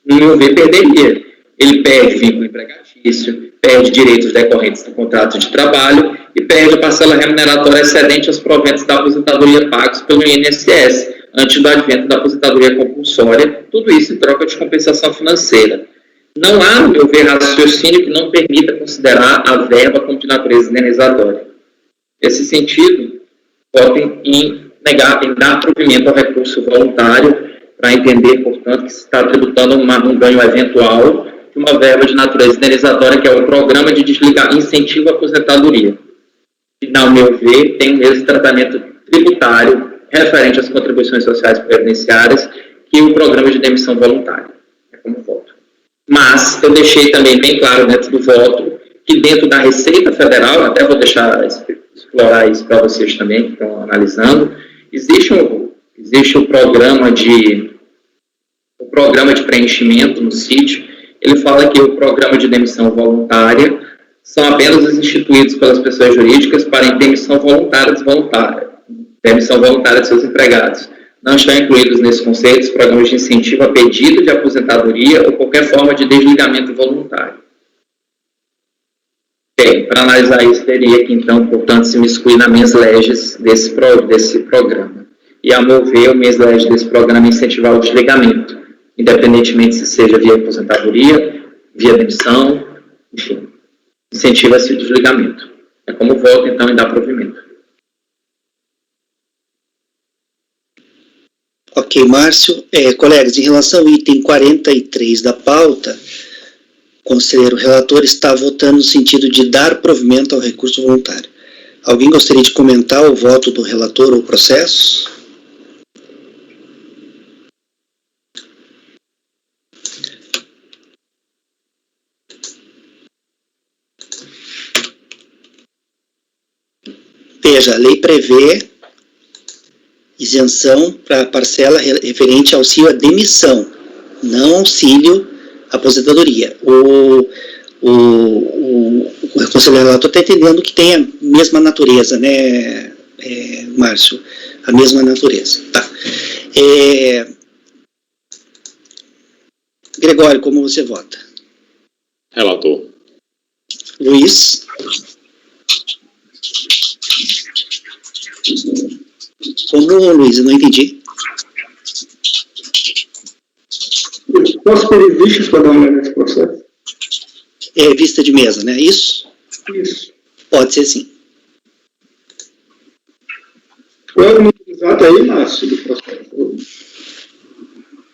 No meu ver, perderia. Ele perde vínculo empregatício, perde direitos decorrentes do contrato de trabalho e perde a parcela remuneratória excedente aos proventos da aposentadoria pagos pelo INSS, antes do advento da aposentadoria compulsória, tudo isso em troca de compensação financeira. Não há, no meu ver, raciocínio que não permita considerar a verba como de natureza indenizatória. Nesse sentido, votem em dar provimento ao recurso voluntário para entender, portanto, que se está tributando um ganho eventual de uma verba de natureza indenizatória, que é o programa de incentivo à aposentadoria. E, ao meu ver, tem o mesmo tratamento tributário referente às contribuições sociais previdenciárias que o programa de demissão voluntária. É como voto. Mas eu deixei também bem claro dentro do voto que dentro da Receita Federal, até vou deixar explorar isso para vocês também que estão analisando, existe o programa de preenchimento no sítio. Ele fala que o programa de demissão voluntária são apenas os instituídos pelas pessoas jurídicas para demissão voluntária de seus empregados. Não estão incluídos nesses conceitos programas de incentivo a pedido de aposentadoria ou qualquer forma de desligamento voluntário. Bem, para analisar isso, teria que, então, portanto, se miscuir na mens legis desse programa. E, a meu ver, o mens legis desse programa é incentivar o desligamento, independentemente se seja via aposentadoria, via demissão, enfim, incentiva-se o desligamento. É como voto, então, em dar provimento. Ok, Márcio. Colegas, em relação ao item 43 da pauta, o conselheiro relator está votando no sentido de dar provimento ao recurso voluntário. Alguém gostaria de comentar o voto do relator ou o processo? Veja, a lei prevê isenção para a parcela referente ao auxílio à demissão, não auxílio à aposentadoria. O conselheiro relator está entendendo que tem a mesma natureza, né, Márcio? A mesma natureza. Tá. Gregório, como você vota? Relator. Luiz? Como, Luiz? Eu não entendi. Posso pedir vistas para dar uma olhada nesse processo? Vista de mesa, né? Isso? Isso. Pode ser sim. Qual é o número exato aí, Márcio, do processo?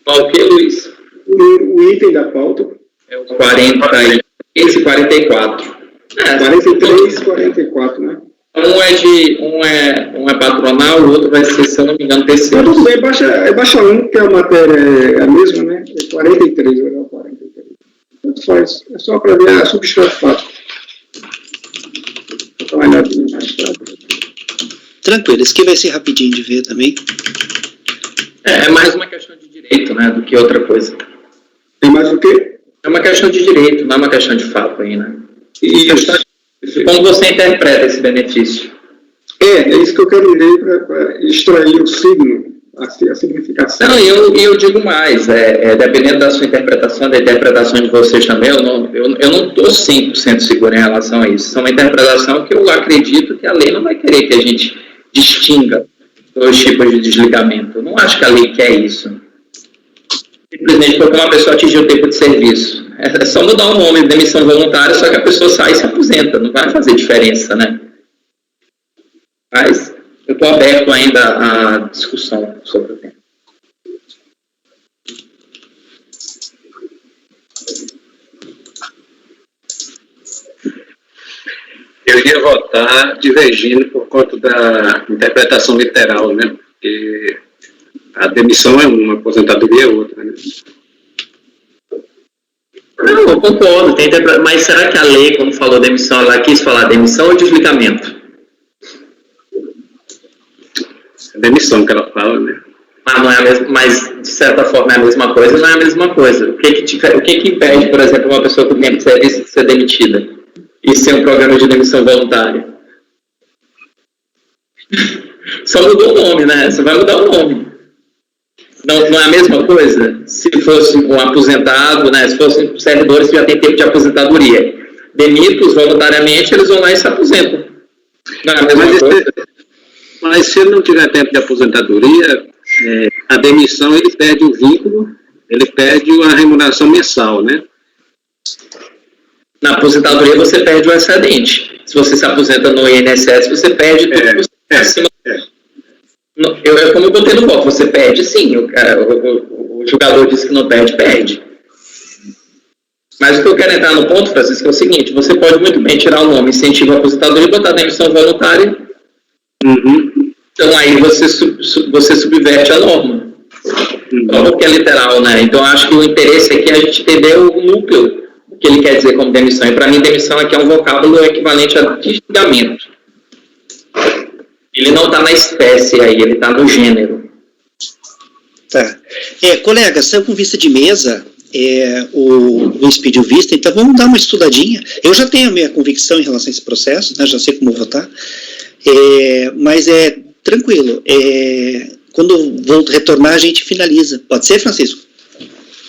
Qual que, Luiz? O item da pauta. É o 43 e 44. 43 e 44, né? Um é patronal, o outro vai ser, se eu não me engano, terceiro. Mas tudo bem, baixa um, que a matéria é a mesma, né? É 43, olha, 43. Tanto faz, é só para ver a substrato fato. Vou dar uma olhadinha mais tarde. Tranquilo, esse aqui vai ser rapidinho de ver também. É mais uma questão de direito, né, do que outra coisa. Tem mais o quê? É uma questão de direito, não é uma questão de fato aí, né? Isso. Como você interpreta esse benefício? É isso que eu quero ler para extrair o signo, a significação. Não, eu digo mais, dependendo da sua interpretação, da interpretação de vocês também, eu não estou 100% seguro em relação a isso. Isso é uma interpretação que eu acredito que a lei não vai querer que a gente distinga dois tipos de desligamento. Eu não acho que a lei quer isso. Simplesmente porque uma pessoa atingiu o tempo de serviço. É só mudar o nome, demissão voluntária, só que a pessoa sai e se aposenta. Não vai fazer diferença, né? Mas eu estou aberto ainda à discussão sobre o tema. Eu iria votar divergindo por conta da interpretação literal, né? Porque a demissão é uma, a aposentadoria é outra, né? Não, eu concordo, mas será que a lei, quando falou demissão, ela quis falar demissão ou desligamento? É demissão que ela fala, né? Não é a mesma, mas de certa forma é a mesma coisa, não é a mesma coisa. O que impede, por exemplo, uma pessoa com tempo de serviço de ser demitida e ser um programa de demissão voluntária? Só mudou o nome, né? Você vai mudar o nome. Não é a mesma coisa? Se fosse um aposentado, né? Se fossem servidores que já têm tempo de aposentadoria, demitos voluntariamente, eles vão lá e se aposentam. Não é a mesma coisa? Mas se ele não tiver tempo de aposentadoria, a demissão, ele perde o vínculo, ele perde a remuneração mensal, né? Na aposentadoria você perde o excedente. Se você se aposenta no INSS, você perde tudo que você tem acima. Como eu botei no bloco, você perde sim. O jogador disse que não perde, perde. Mas o que eu quero entrar no ponto, Francisco, é o seguinte: você pode muito bem tirar o nome incentivo à aposentadoria e botar demissão voluntária. Uhum. Então aí você subverte a norma. Porque é literal, né? Então eu acho que o interesse aqui é a gente entender o núcleo, o que ele quer dizer como demissão. E para mim, demissão aqui é um vocábulo equivalente a desligamento. Ele não está na espécie aí, ele está no gênero. Tá. Colegas, saiu com vista de mesa, o Luiz pediu vista, então vamos dar uma estudadinha. Eu já tenho a minha convicção em relação a esse processo, né, já sei como votar, mas tranquilo. Quando vou retornar, a gente finaliza. Pode ser, Francisco?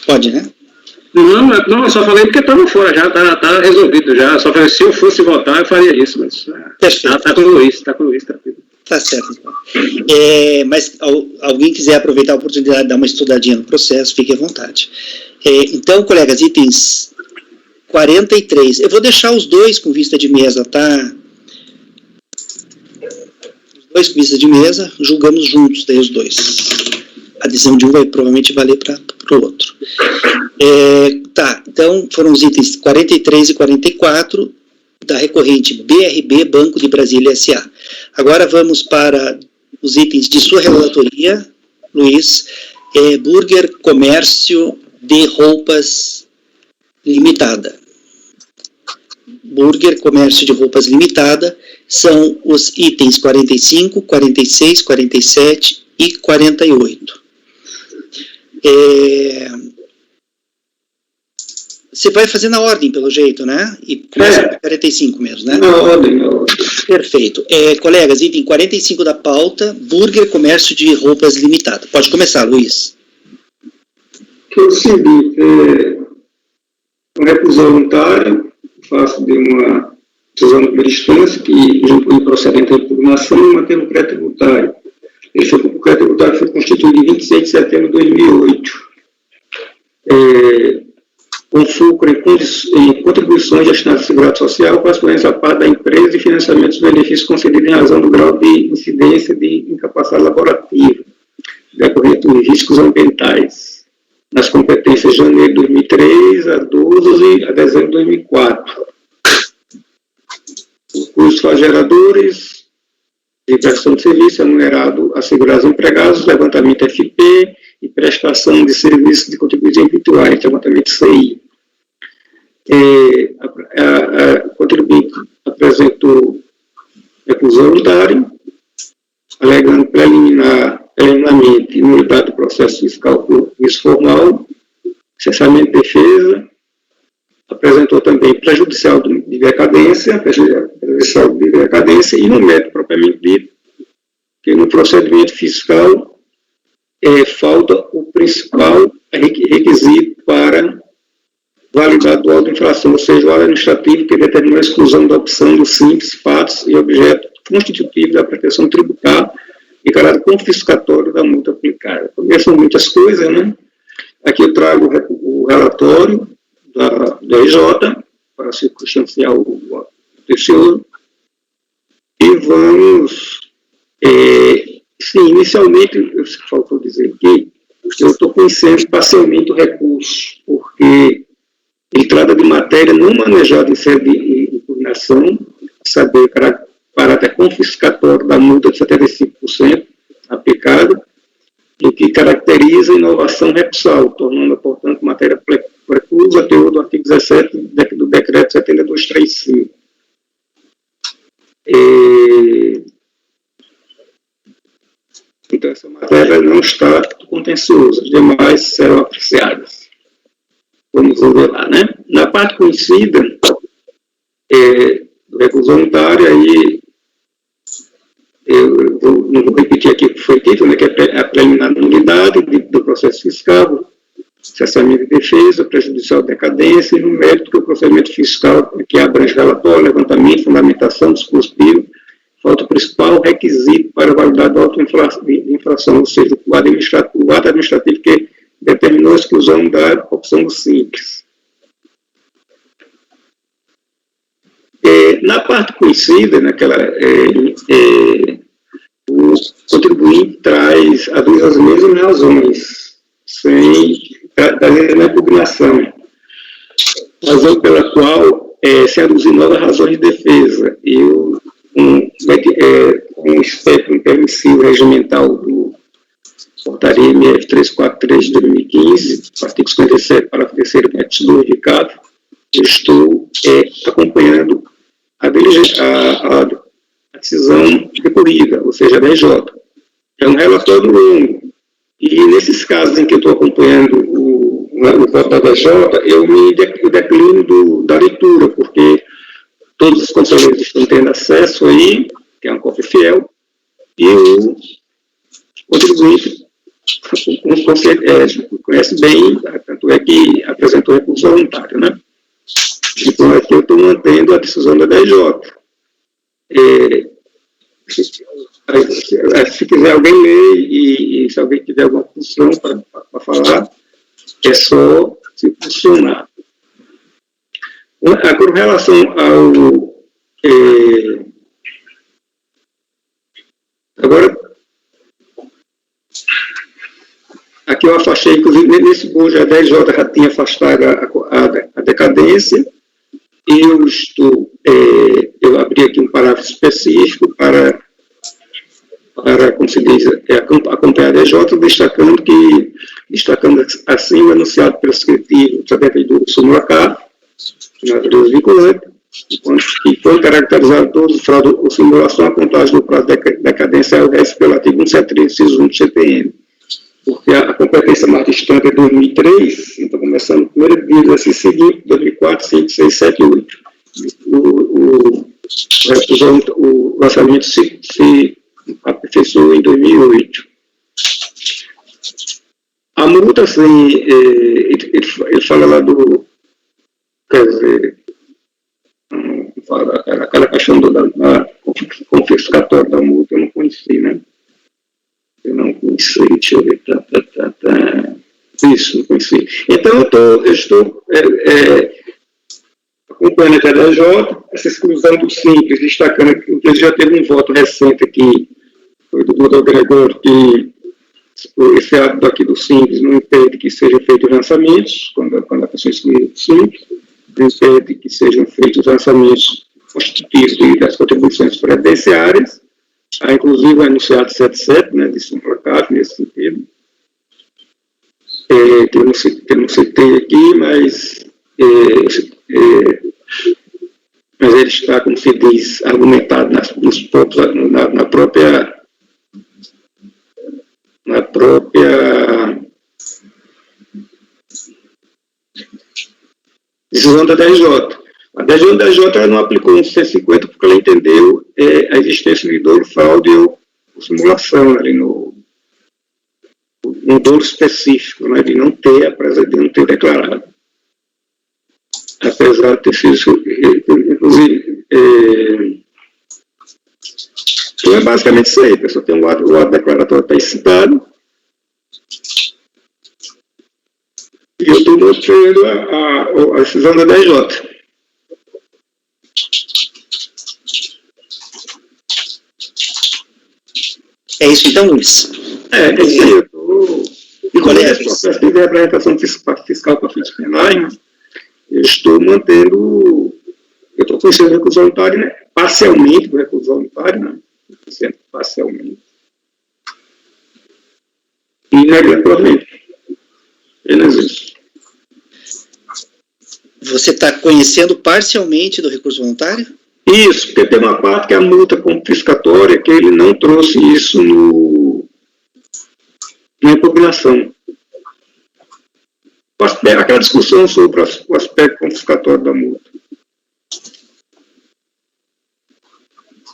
Pode, né? Não, eu só falei porque estava fora, já está resolvido já. Só falei, se eu fosse votar, eu faria isso, mas está com o Luiz, Tá certo, então. Mas alguém quiser aproveitar a oportunidade de dar uma estudadinha no processo, fique à vontade. Então, colegas, itens 43. Eu vou deixar os dois com vista de mesa, tá? Os dois com vista de mesa, julgamos juntos, daí os dois. A decisão de um vai provavelmente valer para o outro. Tá, então foram os itens 43 e 44 da recorrente BRB Banco de Brasília S.A. Agora vamos para os itens de sua relatoria, Luiz. Burger Comércio de Roupas Limitada. Burger Comércio de Roupas Limitada são os itens 45, 46, 47 e 48. Você vai fazer na ordem, pelo jeito, né? E começa com 45 mesmo, né? Na ordem. Perfeito. Colegas, item 45 da pauta, Burger Comércio de Roupas Limitada. Pode começar, Luiz. Que é o seguinte, um recurso voluntário, faço de uma decisão de primeira instância, que inclui procedimento de impugnação e mantendo o crédito tributário. O crédito tributário foi constituído em 26 de setembro de 2008. com fulcro em contribuições destinadas à Seguridade Social, correspondentes à parte da empresa e financiamentos de benefícios concedidos em razão do grau de incidência de incapacidade laborativa, decorrente dos riscos ambientais, nas competências de janeiro de 2003 a 12 a dezembro de 2004. Os geradores de prestação de serviço remunerado a segurar os empregados, levantamento FP e prestação de serviços de contribuintes individuais, levantamento CI. A contribuinte apresentou reclusão voluntária, alegando preliminarmente nulidade do processo fiscal por vício formal, cessamento de defesa, apresentou também prejudicial de decadência, e no mérito propriamente dito, que no procedimento fiscal falta o principal requisito para validade do auto de infração, ou seja, o administrativo que determinou a exclusão da opção dos simples fatos e objeto constitutivo da pretensão tributária e caráter confiscatório da multa aplicada. Porque são muitas coisas, né? Aqui eu trago o relatório da EJ para circunstanciar o TCO e vamos, sim, inicialmente, faltou dizer que eu estou conhecendo parcialmente o recurso, porque ele trata de matéria não manejada em sede de impugnação, saber caráter confiscatório da multa de 75% aplicada, o que caracteriza a inovação recursal, tornando, portanto, matéria preclusa a teor do artigo 17 do Decreto 7235. Então, essa matéria não está contenciosa, as demais serão apreciadas. Vamos ver lá, né? Na parte conhecida do recurso voluntário, aí não vou repetir aqui o que foi dito, né, que é a preliminar nulidade do processo fiscal, cessamento de defesa, prejudicial decadência, e no mérito que o procedimento fiscal que abrange relatório, levantamento, fundamentação, dispositivo, falta o principal requisito para a validade da auto-infração, ou seja, o ato administrativo que determinou a exclusão da opção do simples. Na parte conhecida, naquela, o contribuinte traz as mesmas razões, sem trazer na impugnação, razão pela qual se aduzir novas razões de defesa e um espectro impermissivo regimental do Portaria MF 343 de 2015, artigo 57, parágrafo 3º, método 2 de CAF, eu estou acompanhando a decisão recorrida, ou seja, a DJ. É um relatório longo, e nesses casos em que eu estou acompanhando o voto da DJ, eu me declino da leitura, porque todos os companheiros estão tendo acesso aí, que é uma cópia fiel, e o contribuinte conhece bem, tanto é que apresentou recurso voluntário, né? Então, aqui eu estou mantendo a decisão da DJ. Se quiser alguém ler e se alguém tiver alguma função para falar, é só se funcionar. Agora, com relação ao... agora, aqui eu afastei, inclusive, nesse bojo, a DJ já tinha afastado a decadência, e eu abri aqui um parágrafo específico para como se diz, acompanhar a DJ, destacando assim o enunciado prescritivo do súmula K, natureza vinculante, que foi caracterizado todo fraude ou simulação a contagem do prazo de decadência é o resto pelo artigo 173, inciso 1 do CTN. Porque a competência mais distante é 2003, então começando no primeiro dia do exercício seguinte, 2004, 5, 6, 7, 8. O lançamento se aperfeiçoou em 2008. A multa, assim, ele fala lá do... Quer dizer, aquela questão da confiscatória da multa, eu não conheci, né? Eu não conheci, deixa eu ver, Isso, não conheci. Então, eu estou acompanhando a TDJ, essa exclusão do Simples, destacando que o já teve um voto recente aqui, foi do doutor Gregório, que esse hábito aqui do Simples não impede que sejam feitos lançamentos, quando a pessoa exclui o Simples, não impede que sejam feitos lançamentos constitutivos das contribuições previdenciárias, inclusive o enunciado 77, né, de São Placado, nesse sentido, que eu não citei aqui, mas ele está, como se diz, argumentado na própria decisão da DRJ. A decisão da DRJ não aplicou um 150 porque ela entendeu a existência de dolo, fraude ou simulação ali no dolo específico, né, de não ter declarado. Apesar de ter sido, inclusive, então é basicamente isso aí, a pessoa tem o ato declaratório está citado, e eu estou mostrando a decisão da DJ. É isso então, Luiz? É isso aí, eu estou... E colegas? Processo de representação fiscal para fins penais, né? Eu estou mantendo... Eu estou conhecendo o recurso voluntário, né? Parcialmente o recurso voluntário, né? Parcialmente. E negativamente. Apenas isso. Você está conhecendo parcialmente do recurso voluntário? Isso, porque tem uma parte que é a multa confiscatória, que ele não trouxe isso na impugnação. Aquela discussão sobre o aspecto confiscatório da multa.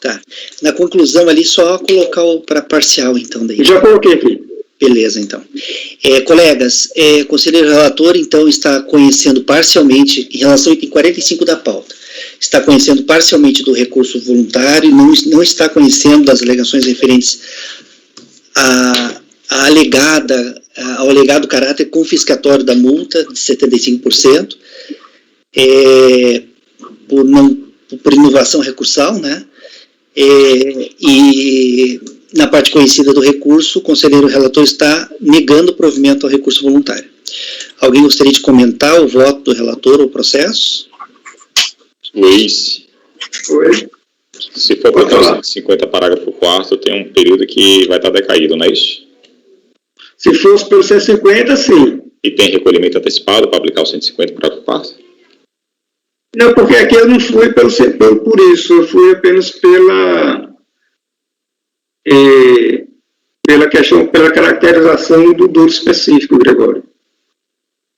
Tá. Na conclusão ali, só colocar o para parcial, então. Daí. Já coloquei aqui. Beleza, então. Colegas, conselheiro relator, então, está conhecendo parcialmente, em relação ao item 45 da pauta, está conhecendo parcialmente do recurso voluntário, não está conhecendo das alegações referentes ao alegado caráter confiscatório da multa de 75%, por inovação recursal, né? E na parte conhecida do recurso, o conselheiro relator está negando o provimento ao recurso voluntário. Alguém gostaria de comentar o voto do relator ou processo? Luiz, Oi? se for para o 150 parágrafo 4º, tem um período que vai estar decaído, não é isso? Se fosse pelo 150, sim. E tem recolhimento antecipado para aplicar o 150 parágrafo 4º? Não, porque aqui eu não fui por isso, eu fui apenas pela caracterização do dolo específico, Gregório.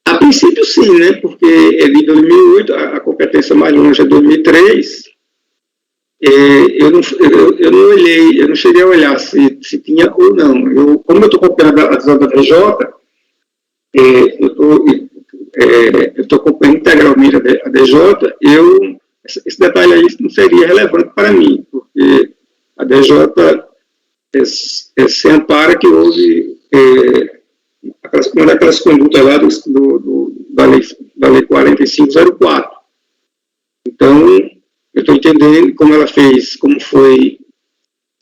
A princípio, sim, né? Porque é de 2008, a competência mais longe é 2003. Eu não olhei, eu não cheguei a olhar se tinha ou não. Como eu estou acompanhando a decisão da DJ, eu estou acompanhando integralmente a DJ, esse detalhe aí não seria relevante para mim, porque a DJ se ampara que houve uma daquelas condutas lá da lei 4504. Então, eu estou entendendo como foi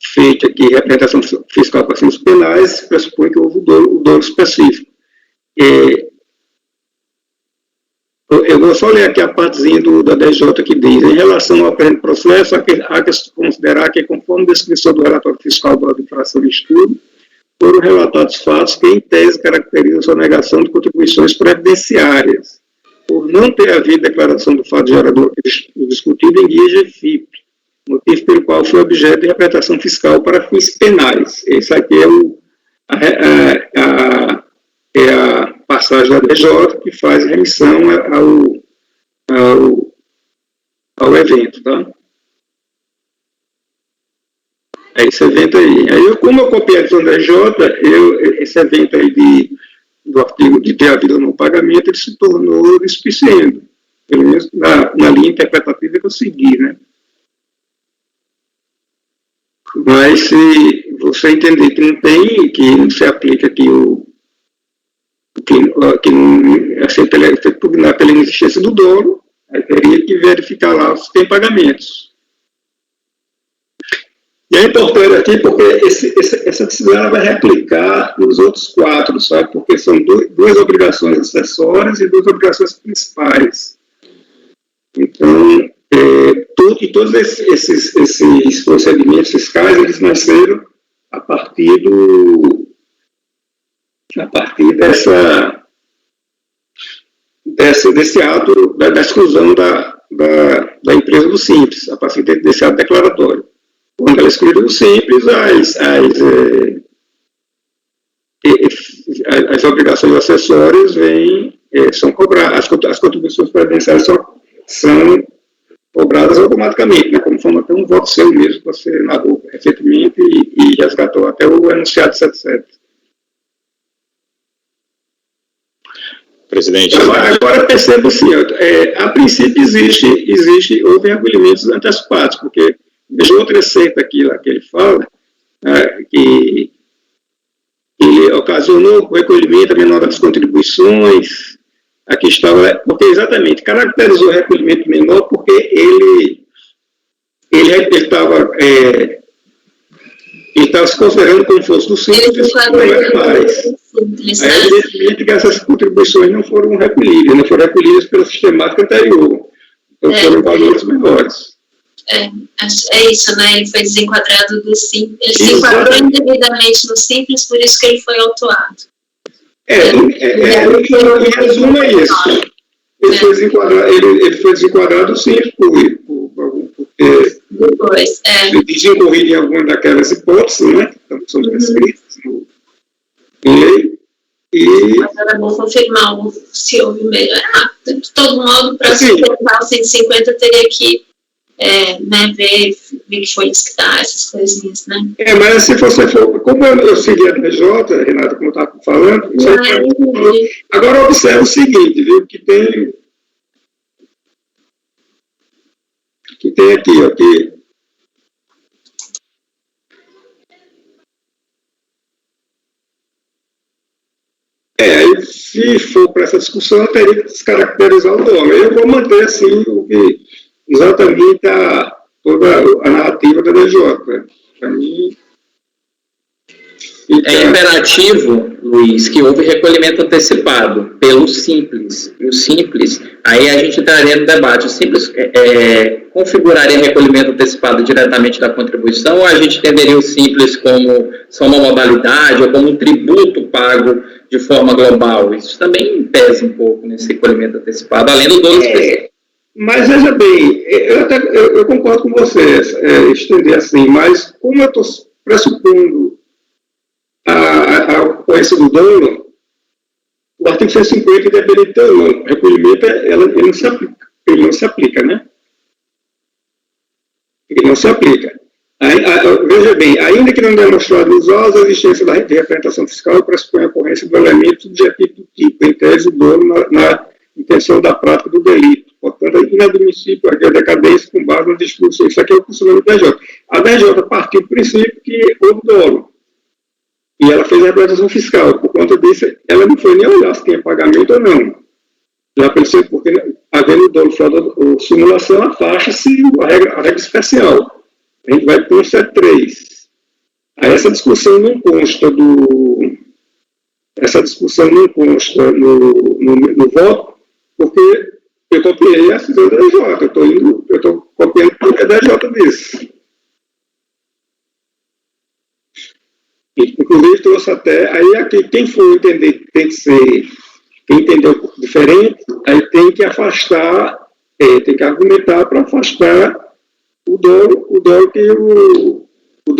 feita aqui a representação fiscal para fins penais, pressupõe que houve o dolo específico. Eu vou só ler aqui a partezinha da DJ que diz: em relação ao presente processo, há que considerar que, conforme a descrição do relatório fiscal da infração de estudo, foram relatados fatos que, em tese, caracterizam sua negação de contribuições previdenciárias, por não ter havido declaração do fato gerador discutido em guia de FIP, motivo pelo qual foi objeto de representação fiscal para fins penais. Esse aqui é a passagem da DJ que faz remissão ao evento, tá? É esse evento aí. Como eu copiei a decisão da DJ, esse evento aí do artigo de ter havido no pagamento, ele se tornou despiciendo, pelo menos na linha interpretativa que eu segui, né? Mas se você entender que não se aplica aqui o pela inexistência do dolo, aí teria que verificar lá se tem pagamentos. E é importante aqui porque essa decisão ela vai replicar nos outros 4, sabe? Porque são duas obrigações acessórias e 2 obrigações principais. Então, todos esses procedimentos fiscais, eles nasceram a partir desse ato da exclusão da empresa do Simples, a partir desse ato declaratório. Quando ela excluiu o Simples, as obrigações acessórias são cobradas, as contribuições previdenciárias são cobradas automaticamente, né, como forma até um voto seu mesmo, que você nadou recentemente e resgatou até o enunciado 77. Presidente. Agora percebo assim, a princípio houve recolhimentos antecipados, porque veja outra receita aqui lá que ele fala, que ele ocasionou o recolhimento menor das contribuições. Aqui estava, porque exatamente caracterizou o recolhimento menor porque ele estava se considerando como fosse do Simples, não é mais. Aí, evidentemente, que essas contribuições não foram recolhidas pela sistemática anterior. Então, foram valores menores. É isso, né? Ele foi desenquadrado do Simples. Ele se enquadrou indevidamente no Simples, por isso que ele foi autuado. Em resumo, é isso. Ele foi desenquadrado sim, porque ele desencorrido em alguma daquelas hipóteses, né? Que são descritas em lei. Mas era bom confirmar se houve melhor. De todo modo, para sustentar o 150, teria que ver que foi desquitar essas coisinhas, né? Mas se você for, como eu segui a DJ, Renata, como eu estava falando, agora observe o seguinte, viu, que tem aqui, ó, aí se for para essa discussão, eu teria que descaracterizar o nome. Eu vou manter, assim, exatamente toda a narrativa da DJ. Para mim... É imperativo, Luiz, que houve recolhimento antecipado pelo Simples. E o Simples, aí a gente entraria no debate. O Simples configuraria recolhimento antecipado diretamente da contribuição, ou a gente entenderia o Simples como só uma modalidade, ou como um tributo pago de forma global? Isso também pesa um pouco nesse recolhimento antecipado, além do dolo específico. Mas veja bem, eu concordo com você, estender assim, mas como eu estou pressupondo a ocorrência do dolo, o artigo 150 deveria o recolhimento, ele não se aplica, né? Ele não se aplica. Veja bem, ainda que não demonstrado nos autos a existência da representação fiscal, pressupõe a ocorrência do elemento subjetivo do tipo, em tese do dolo na intenção da prática do delito. Portanto, é inadmissível a decadência com base nas disposições. Isso aqui é o funcionamento da DJ. A DJ partiu do princípio que houve dolo. E ela fez a representação fiscal. Por conta disso, ela não foi nem olhar se tinha pagamento ou não. Já pensou, porque havendo dolo fora da simulação, afasta-se a regra especial. A gente vai para o 73. Aí essa discussão não consta no voto, porque eu copiei a decisão da DJ. Eu estou copiando porque a DJ disse. Inclusive trouxe até, aí aqui quem for entender, tem que ser, quem entendeu um pouco diferente, aí tem que afastar, tem que argumentar para afastar o dolo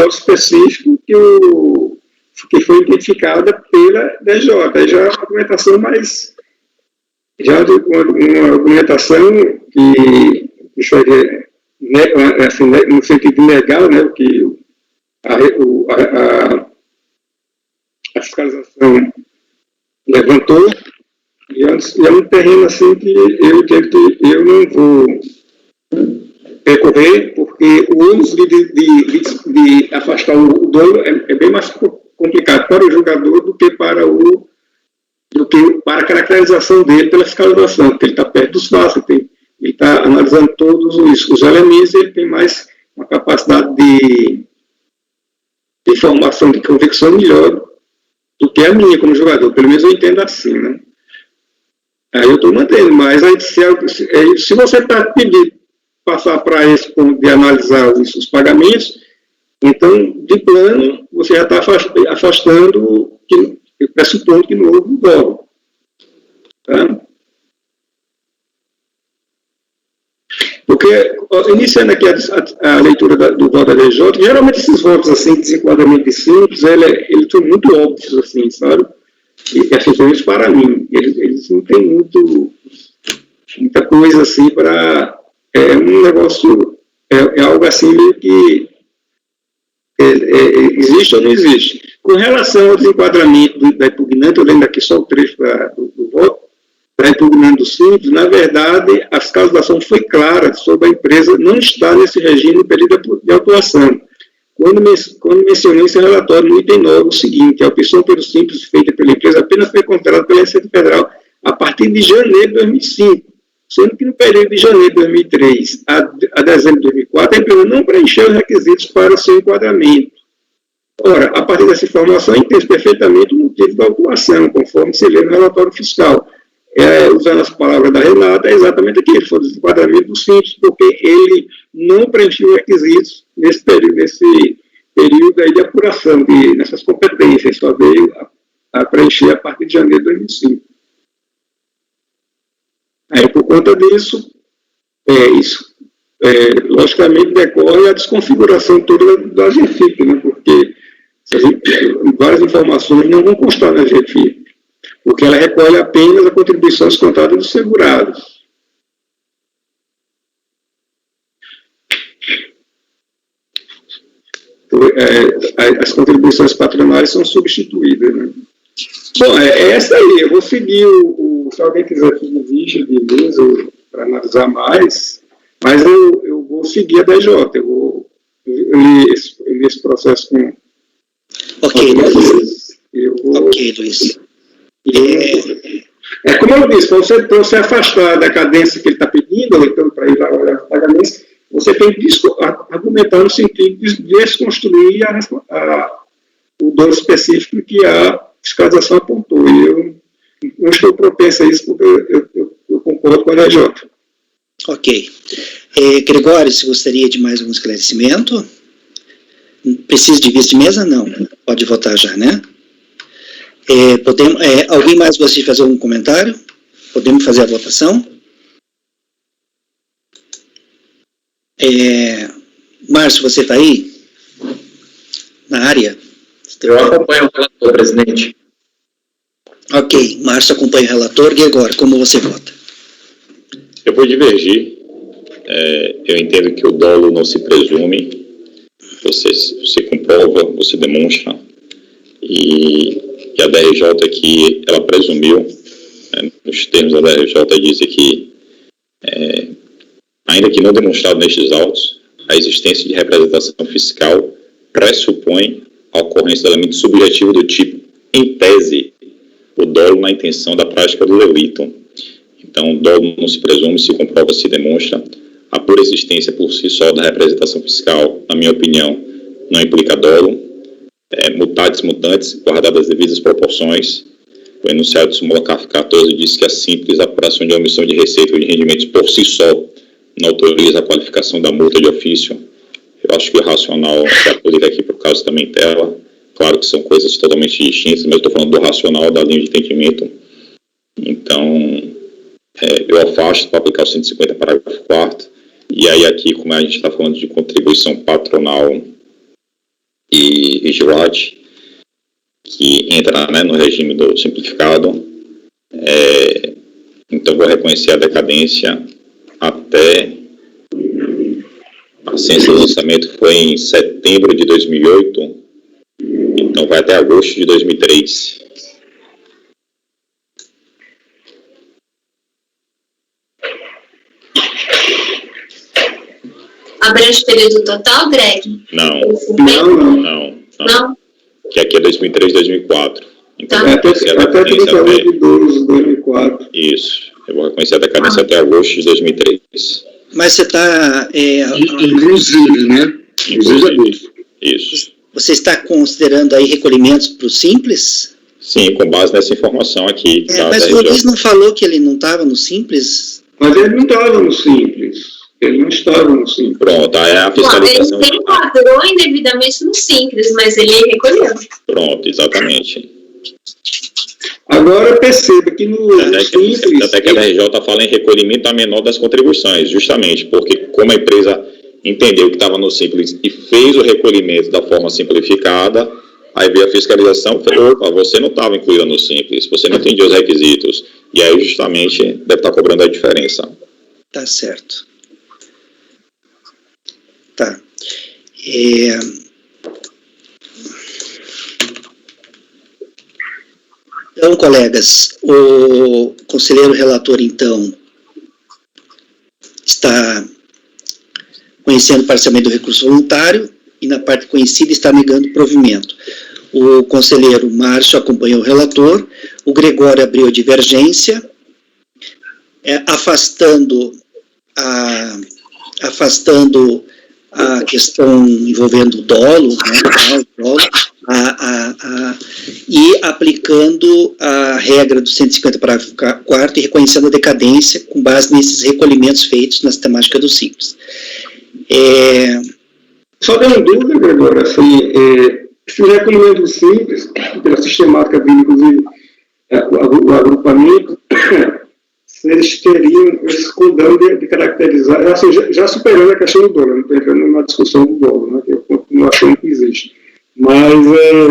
específico que foi identificada pela DJ. Aí já é uma argumentação mais, uma argumentação que seria, assim, no sentido legal, né, o que a fiscalização levantou, e é um terreno assim que eu não vou percorrer, porque o ônus de afastar o dolo é bem mais complicado para o jogador do que para o do que para a caracterização dele pela fiscalização, porque ele está perto dos fatos, ele está analisando todos os elementos, ele tem mais uma capacidade de informação, de convicção melhor do que a minha como jogador, pelo menos eu entendo assim, né? Aí eu estou mantendo, mas aí, se você está pedindo passar para esse ponto de analisar os pagamentos, então, de plano, você já está afastando, pressupondo que não houve um dolo. Tá? Porque, iniciando aqui a leitura do voto da DJ, geralmente esses votos assim, de desenquadramento de simples, eles são muito óbvios, assim, sabe? E assim, para mim, eles não têm muita coisa assim para... É um negócio, é algo assim meio que existe ou não existe. Com relação ao desenquadramento da impugnante, eu lembro aqui só o trecho do voto, da impugnante do simples, na verdade, a fiscalização foi clara sobre a empresa não estar nesse regime no período de atuação. Quando mencionei esse relatório no item 9, o seguinte: a opção pelo simples feita pela empresa apenas foi contratada pela Receita Federal a partir de janeiro de 2005, sendo que no período de janeiro de 2003 a dezembro de 2004, a empresa não preencheu os requisitos para o seu enquadramento. Ora, a partir dessa informação, entende perfeitamente o motivo da autuação, conforme se lê no relatório fiscal. Usando as palavras da Renata, é exatamente aquilo, foi o desenquadramento do simples, porque ele não preencheu requisitos nesse período aí de apuração, nessas competências, só veio a preencher a partir de janeiro de 2005. Aí, por conta disso, logicamente decorre a desconfiguração toda da GFIP, né, porque várias informações não vão constar na GFIP, porque ela recolhe apenas a contribuição descontada dos segurados. As contribuições patronais são substituídas, né? Bom, é essa aí. Eu vou seguir se alguém quiser fazer vídeo de mesa para analisar mais, mas eu vou seguir a DJ. Eu li esse processo com... Ok, Luiz. Ok, Luiz. Como eu disse, para você afastar da cadência que ele está pedindo, então, para ir lá olhar a cadência, você tem que argumentar no sentido de desconstruir o dano específico que a fiscalização apontou. E eu não estou propenso a isso, porque eu concordo com a DJ. Ok. Gregório, você gostaria de mais algum esclarecimento? Precisa de vista de mesa? Não. Pode votar já, né? Alguém mais gostaria de fazer algum comentário? Podemos fazer a votação? Márcio, você está aí? Na área? Eu acompanho o relator, presidente. Ok, Márcio acompanha o relator. E agora, como você vota? Eu vou divergir. Eu entendo que o dolo não se presume. Você comprova, você demonstra. E a DRJ aqui, ela presumiu, nos termos da DRJ, diz que, ainda que não demonstrado nestes autos, a existência de representação fiscal pressupõe a ocorrência de elemento subjetivo do tipo, em tese, o dolo na intenção da prática do delito. Então, o dolo não se presume, se comprova, se demonstra. A pura existência por si só da representação fiscal, na minha opinião, não implica dolo. Mutatis mutandis, guardadas as devidas proporções. O enunciado do súmula CARF 14 diz que a simples apuração de omissão de receita ou de rendimentos por si só não autoriza a qualificação da multa de ofício. Eu acho que o racional se aplica aqui para o caso também dela. Claro que são coisas totalmente distintas, mas eu estou falando do racional, da linha de entendimento. Então, eu afasto para aplicar o 150, parágrafo 4º. E aí aqui, como a gente está falando de contribuição patronal e GIRAT, que entra, né, no regime do simplificado, então vou reconhecer a decadência até a ciência do lançamento foi em setembro de 2008, então vai até agosto de 2003. Abrange o período total, Greg? Não. Não? Que aqui é 2003, 2004. Então, Tá. eu vou reconhecer a Até decadência 31 de 12 de 2004. Isso. Eu vou reconhecer a decadência até agosto de 2003. Mas você está... Inclusive, né? Inclusive. Isso. Você está considerando aí recolhimentos para o Simples? Sim, com base nessa informação aqui. Mas o Luiz não falou que ele não estava no Simples? Mas ele não estava no Simples. Ele não estava no Simples. Pronto, aí a fiscalização... Ele enquadrou indevidamente no Simples, mas ele recolheu. Pronto, exatamente. Agora perceba que no Simples... Até que a RJ fala em recolhimento a menor das contribuições, justamente porque como a empresa entendeu que estava no Simples e fez o recolhimento da forma simplificada, aí veio a fiscalização e falou, opa, você não estava incluída no Simples, você não atendia os requisitos, e aí justamente deve estar cobrando a diferença. Tá certo. Tá. Então, colegas, o conselheiro relator, então, está conhecendo parcialmente do recurso voluntário e, na parte conhecida, está negando o provimento. O conselheiro Márcio acompanhou o relator, o Gregório abriu a divergência, afastando a questão envolvendo o dolo, né, e aplicando a regra do 150 parágrafo 4º e reconhecendo a decadência com base nesses recolhimentos feitos na sistemática do Simples. Só dando dúvida, Gregório, assim, esse recolhimento do Simples, pela sistemática vindo, inclusive, o agrupamento, se eles teriam esse condão de caracterizar, assim, já superando a questão do dólar, não estou entrando na discussão do dólar, né, que eu continuo achando que existe, mas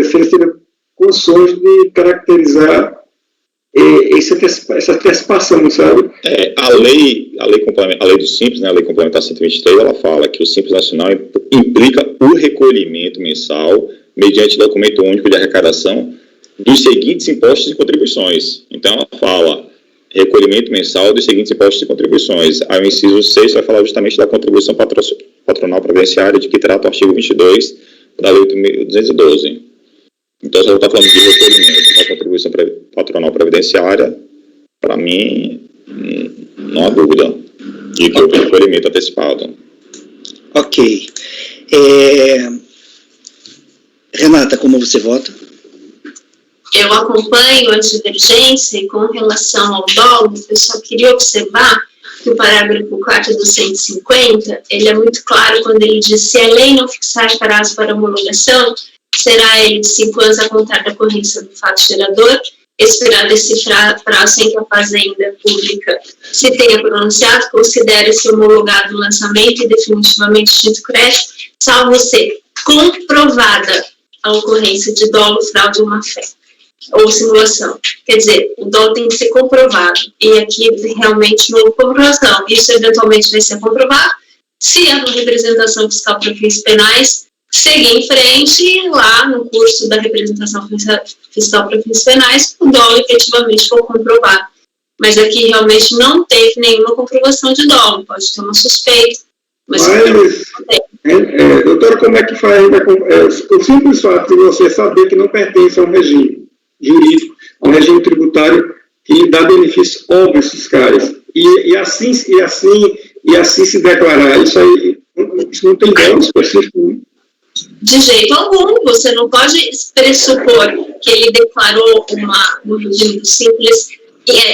se eles teriam condições de caracterizar essa antecipação, sabe? A lei do Simples, né, a lei complementar 123, ela fala que o Simples Nacional implica o recolhimento mensal mediante documento único de arrecadação dos seguintes impostos e contribuições. Então, ela fala recolhimento mensal dos seguintes impostos e contribuições. Aí o inciso 6 vai falar justamente da contribuição patronal previdenciária de que trata o artigo 22 da lei 8.212. Então, se eu estou falando de recolhimento da contribuição patronal previdenciária, para mim, não há dúvida de que houve recolhimento antecipado. Ok. Renata, como você vota? Eu acompanho a divergência e com relação ao dolo, eu só queria observar que o parágrafo 4 do 150, ele é muito claro quando ele diz: se a lei não fixar prazo para homologação, será ele de 5 anos a contar da ocorrência do fato gerador, esperado esse prazo sem que a Fazenda Pública se tenha pronunciado, considere-se homologado o lançamento e definitivamente extinto o crédito, salvo ser comprovada a ocorrência de dolo, fraude ou má-fé, ou simulação. Quer dizer, o dolo tem que ser comprovado, e aqui realmente não houve comprovação. Isso eventualmente vai ser comprovado se a representação fiscal para fins penais seguir em frente lá no curso da representação fiscal para fins penais, o dolo efetivamente for comprovado. Mas aqui realmente não teve nenhuma comprovação de dolo, pode ter uma suspeita. Mas doutora, como é que faz? O simples fato de você saber que não pertence a um regime jurídico, a um regime tributário que dá benefícios óbvios fiscais, e assim se declarar, isso não tem dano específico. De jeito algum, você não pode pressupor que ele declarou no regime simples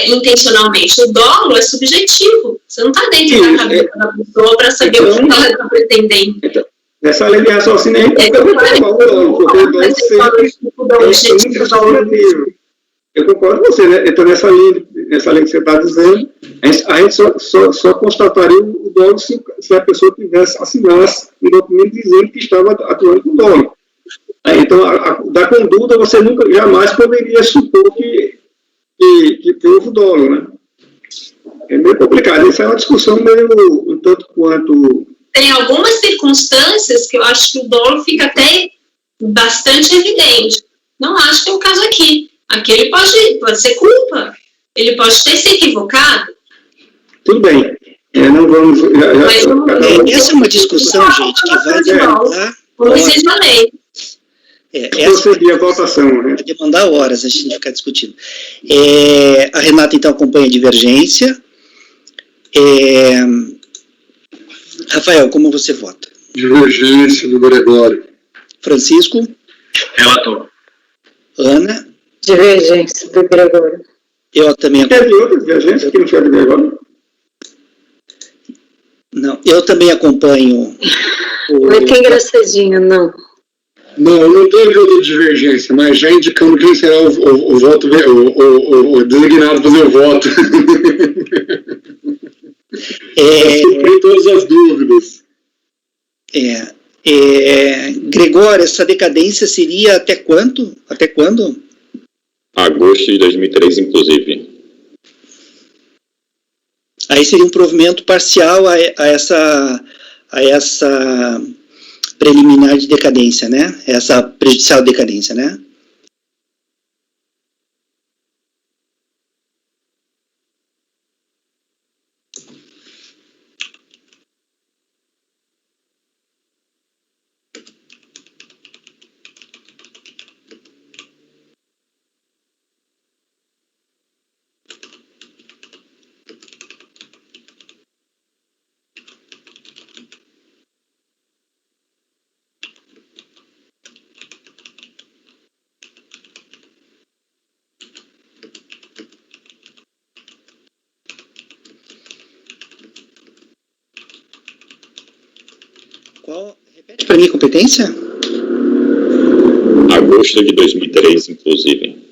intencionalmente. O dolo é subjetivo, você não está dentro da cabeça da pessoa para saber o que ela está pretendendo. Então, nessa lei de raciocínio a gente pode declarar o dolo, porque o dolo sempre é subjetivo. Eu concordo com você, né? Então, nessa lei que você está dizendo, a gente só constataria o dolo se a pessoa assinasse um documento dizendo que estava atuando com dolo. Então, da conduta, você jamais poderia supor que houve dolo, né? É meio complicado. Isso é uma discussão meio um tanto quanto... Tem algumas circunstâncias que eu acho que o dolo fica até bastante evidente. Não acho que é o caso aqui. Aqui ele pode ser culpa, ele pode ter se equivocado. Tudo bem, não vamos... Essa é uma discussão, gente, que vai demandar... Como exige a lei. Essa Prosseguir a votação, né? vai demandar horas a gente ficar discutindo. A Renata, então, acompanha a divergência. Rafael, como você vota? Divergência do Gregório. Francisco? Relator. Ana? Divergência do Gregório. Eu também Teve outra divergência que não foi a do Gregório? Não, eu também acompanho Mas que engraçadinho, não. Não, não teve outra divergência, mas já indicamos quem será o voto, o designado para fazer o voto. Suprir todas as dúvidas. Gregório, essa decadência seria até quanto? Até quando? Agosto de 2003, inclusive. Aí seria um provimento parcial a essa preliminar de decadência, né? Essa prejudicial decadência, né? Repete para mim a competência? Agosto de 2003, inclusive.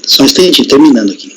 Só um instantinho, terminando aqui.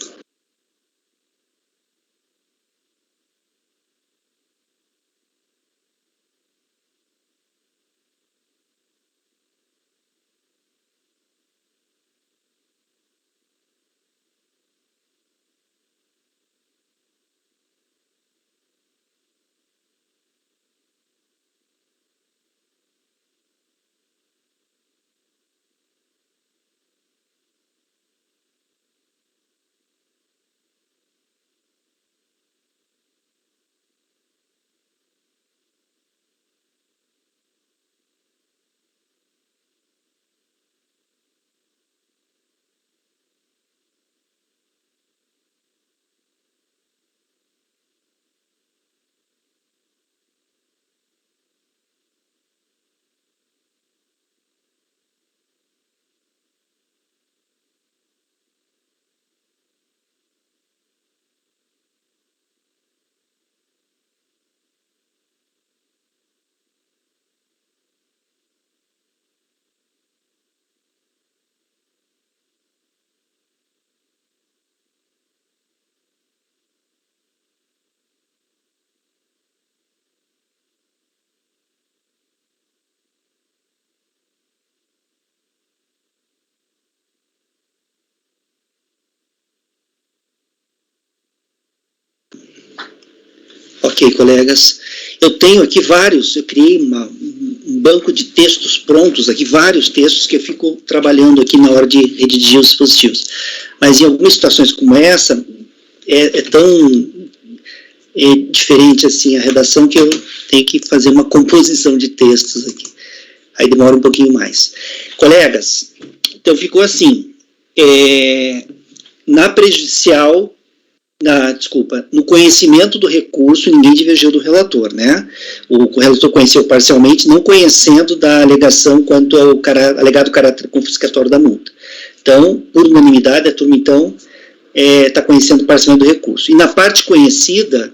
Ok, colegas. Eu tenho aqui vários, eu criei um banco de textos prontos aqui, vários textos que eu fico trabalhando aqui na hora de redigir os dispositivos. Mas em algumas situações como essa, é tão diferente assim a redação que eu tenho que fazer uma composição de textos aqui. Aí demora um pouquinho mais. Colegas, então ficou assim, na prejudicial, no conhecimento do recurso, ninguém divergiu do relator, né? O relator conheceu parcialmente, não conhecendo da alegação quanto ao alegado caráter confiscatório da multa. Então, por unanimidade, a turma, então, está conhecendo parcialmente do recurso. E na parte conhecida,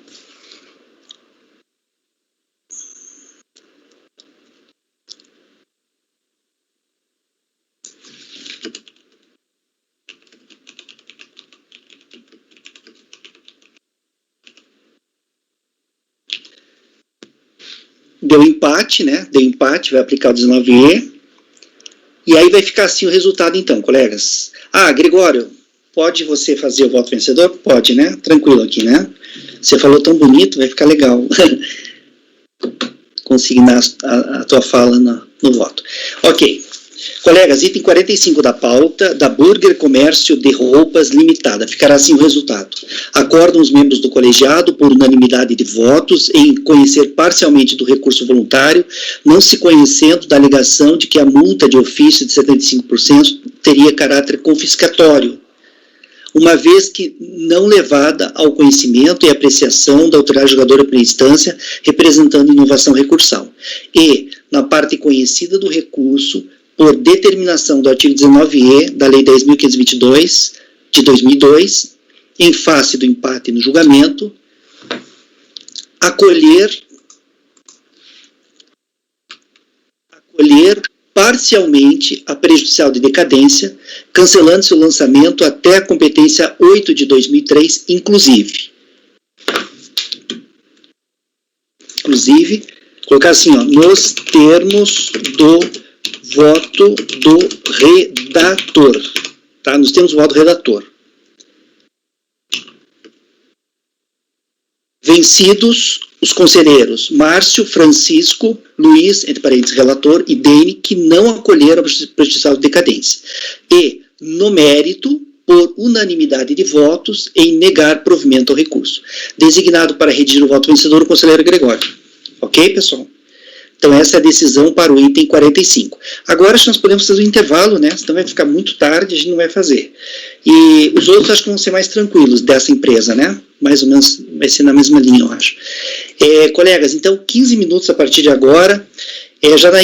deu empate, né? Deu empate, vai aplicar o 19E. E aí vai ficar assim o resultado, então, colegas. Gregório, pode você fazer o voto vencedor? Pode, né? Tranquilo aqui, né? Você falou tão bonito, vai ficar legal. Consignar a tua fala no voto. Ok. Colegas, item 45 da pauta, da Burger Comércio de Roupas Limitada. Ficará assim o resultado. Acordam os membros do colegiado, por unanimidade de votos, em conhecer parcialmente do recurso voluntário, não se conhecendo da alegação de que a multa de ofício de 75% teria caráter confiscatório, uma vez que não levada ao conhecimento e apreciação da autoridade julgadora de primeira instância, representando inovação recursal. E, na parte conhecida do recurso, por determinação do artigo 19E da Lei 10.522, de 2002, em face do empate no julgamento, acolher parcialmente a prejudicial de decadência, cancelando seu lançamento até a competência 8 de 2003, inclusive, colocar assim, nos termos do voto do redator, tá? Nos termos do voto do redator. Vencidos os conselheiros Márcio, Francisco, Luiz, entre parênteses, relator, e Dene, que não acolheram a prejudicial de decadência. E, no mérito, por unanimidade de votos, em negar provimento ao recurso. Designado para redigir o voto vencedor, o conselheiro Gregório. Ok, pessoal? Então, essa é a decisão para o item 45. Agora, acho que nós podemos fazer um intervalo, né? Senão vai ficar muito tarde, a gente não vai fazer. E os outros acho que vão ser mais tranquilos dessa empresa, né? Mais ou menos vai ser na mesma linha, eu acho. Colegas, então, 15 minutos a partir de agora. Já na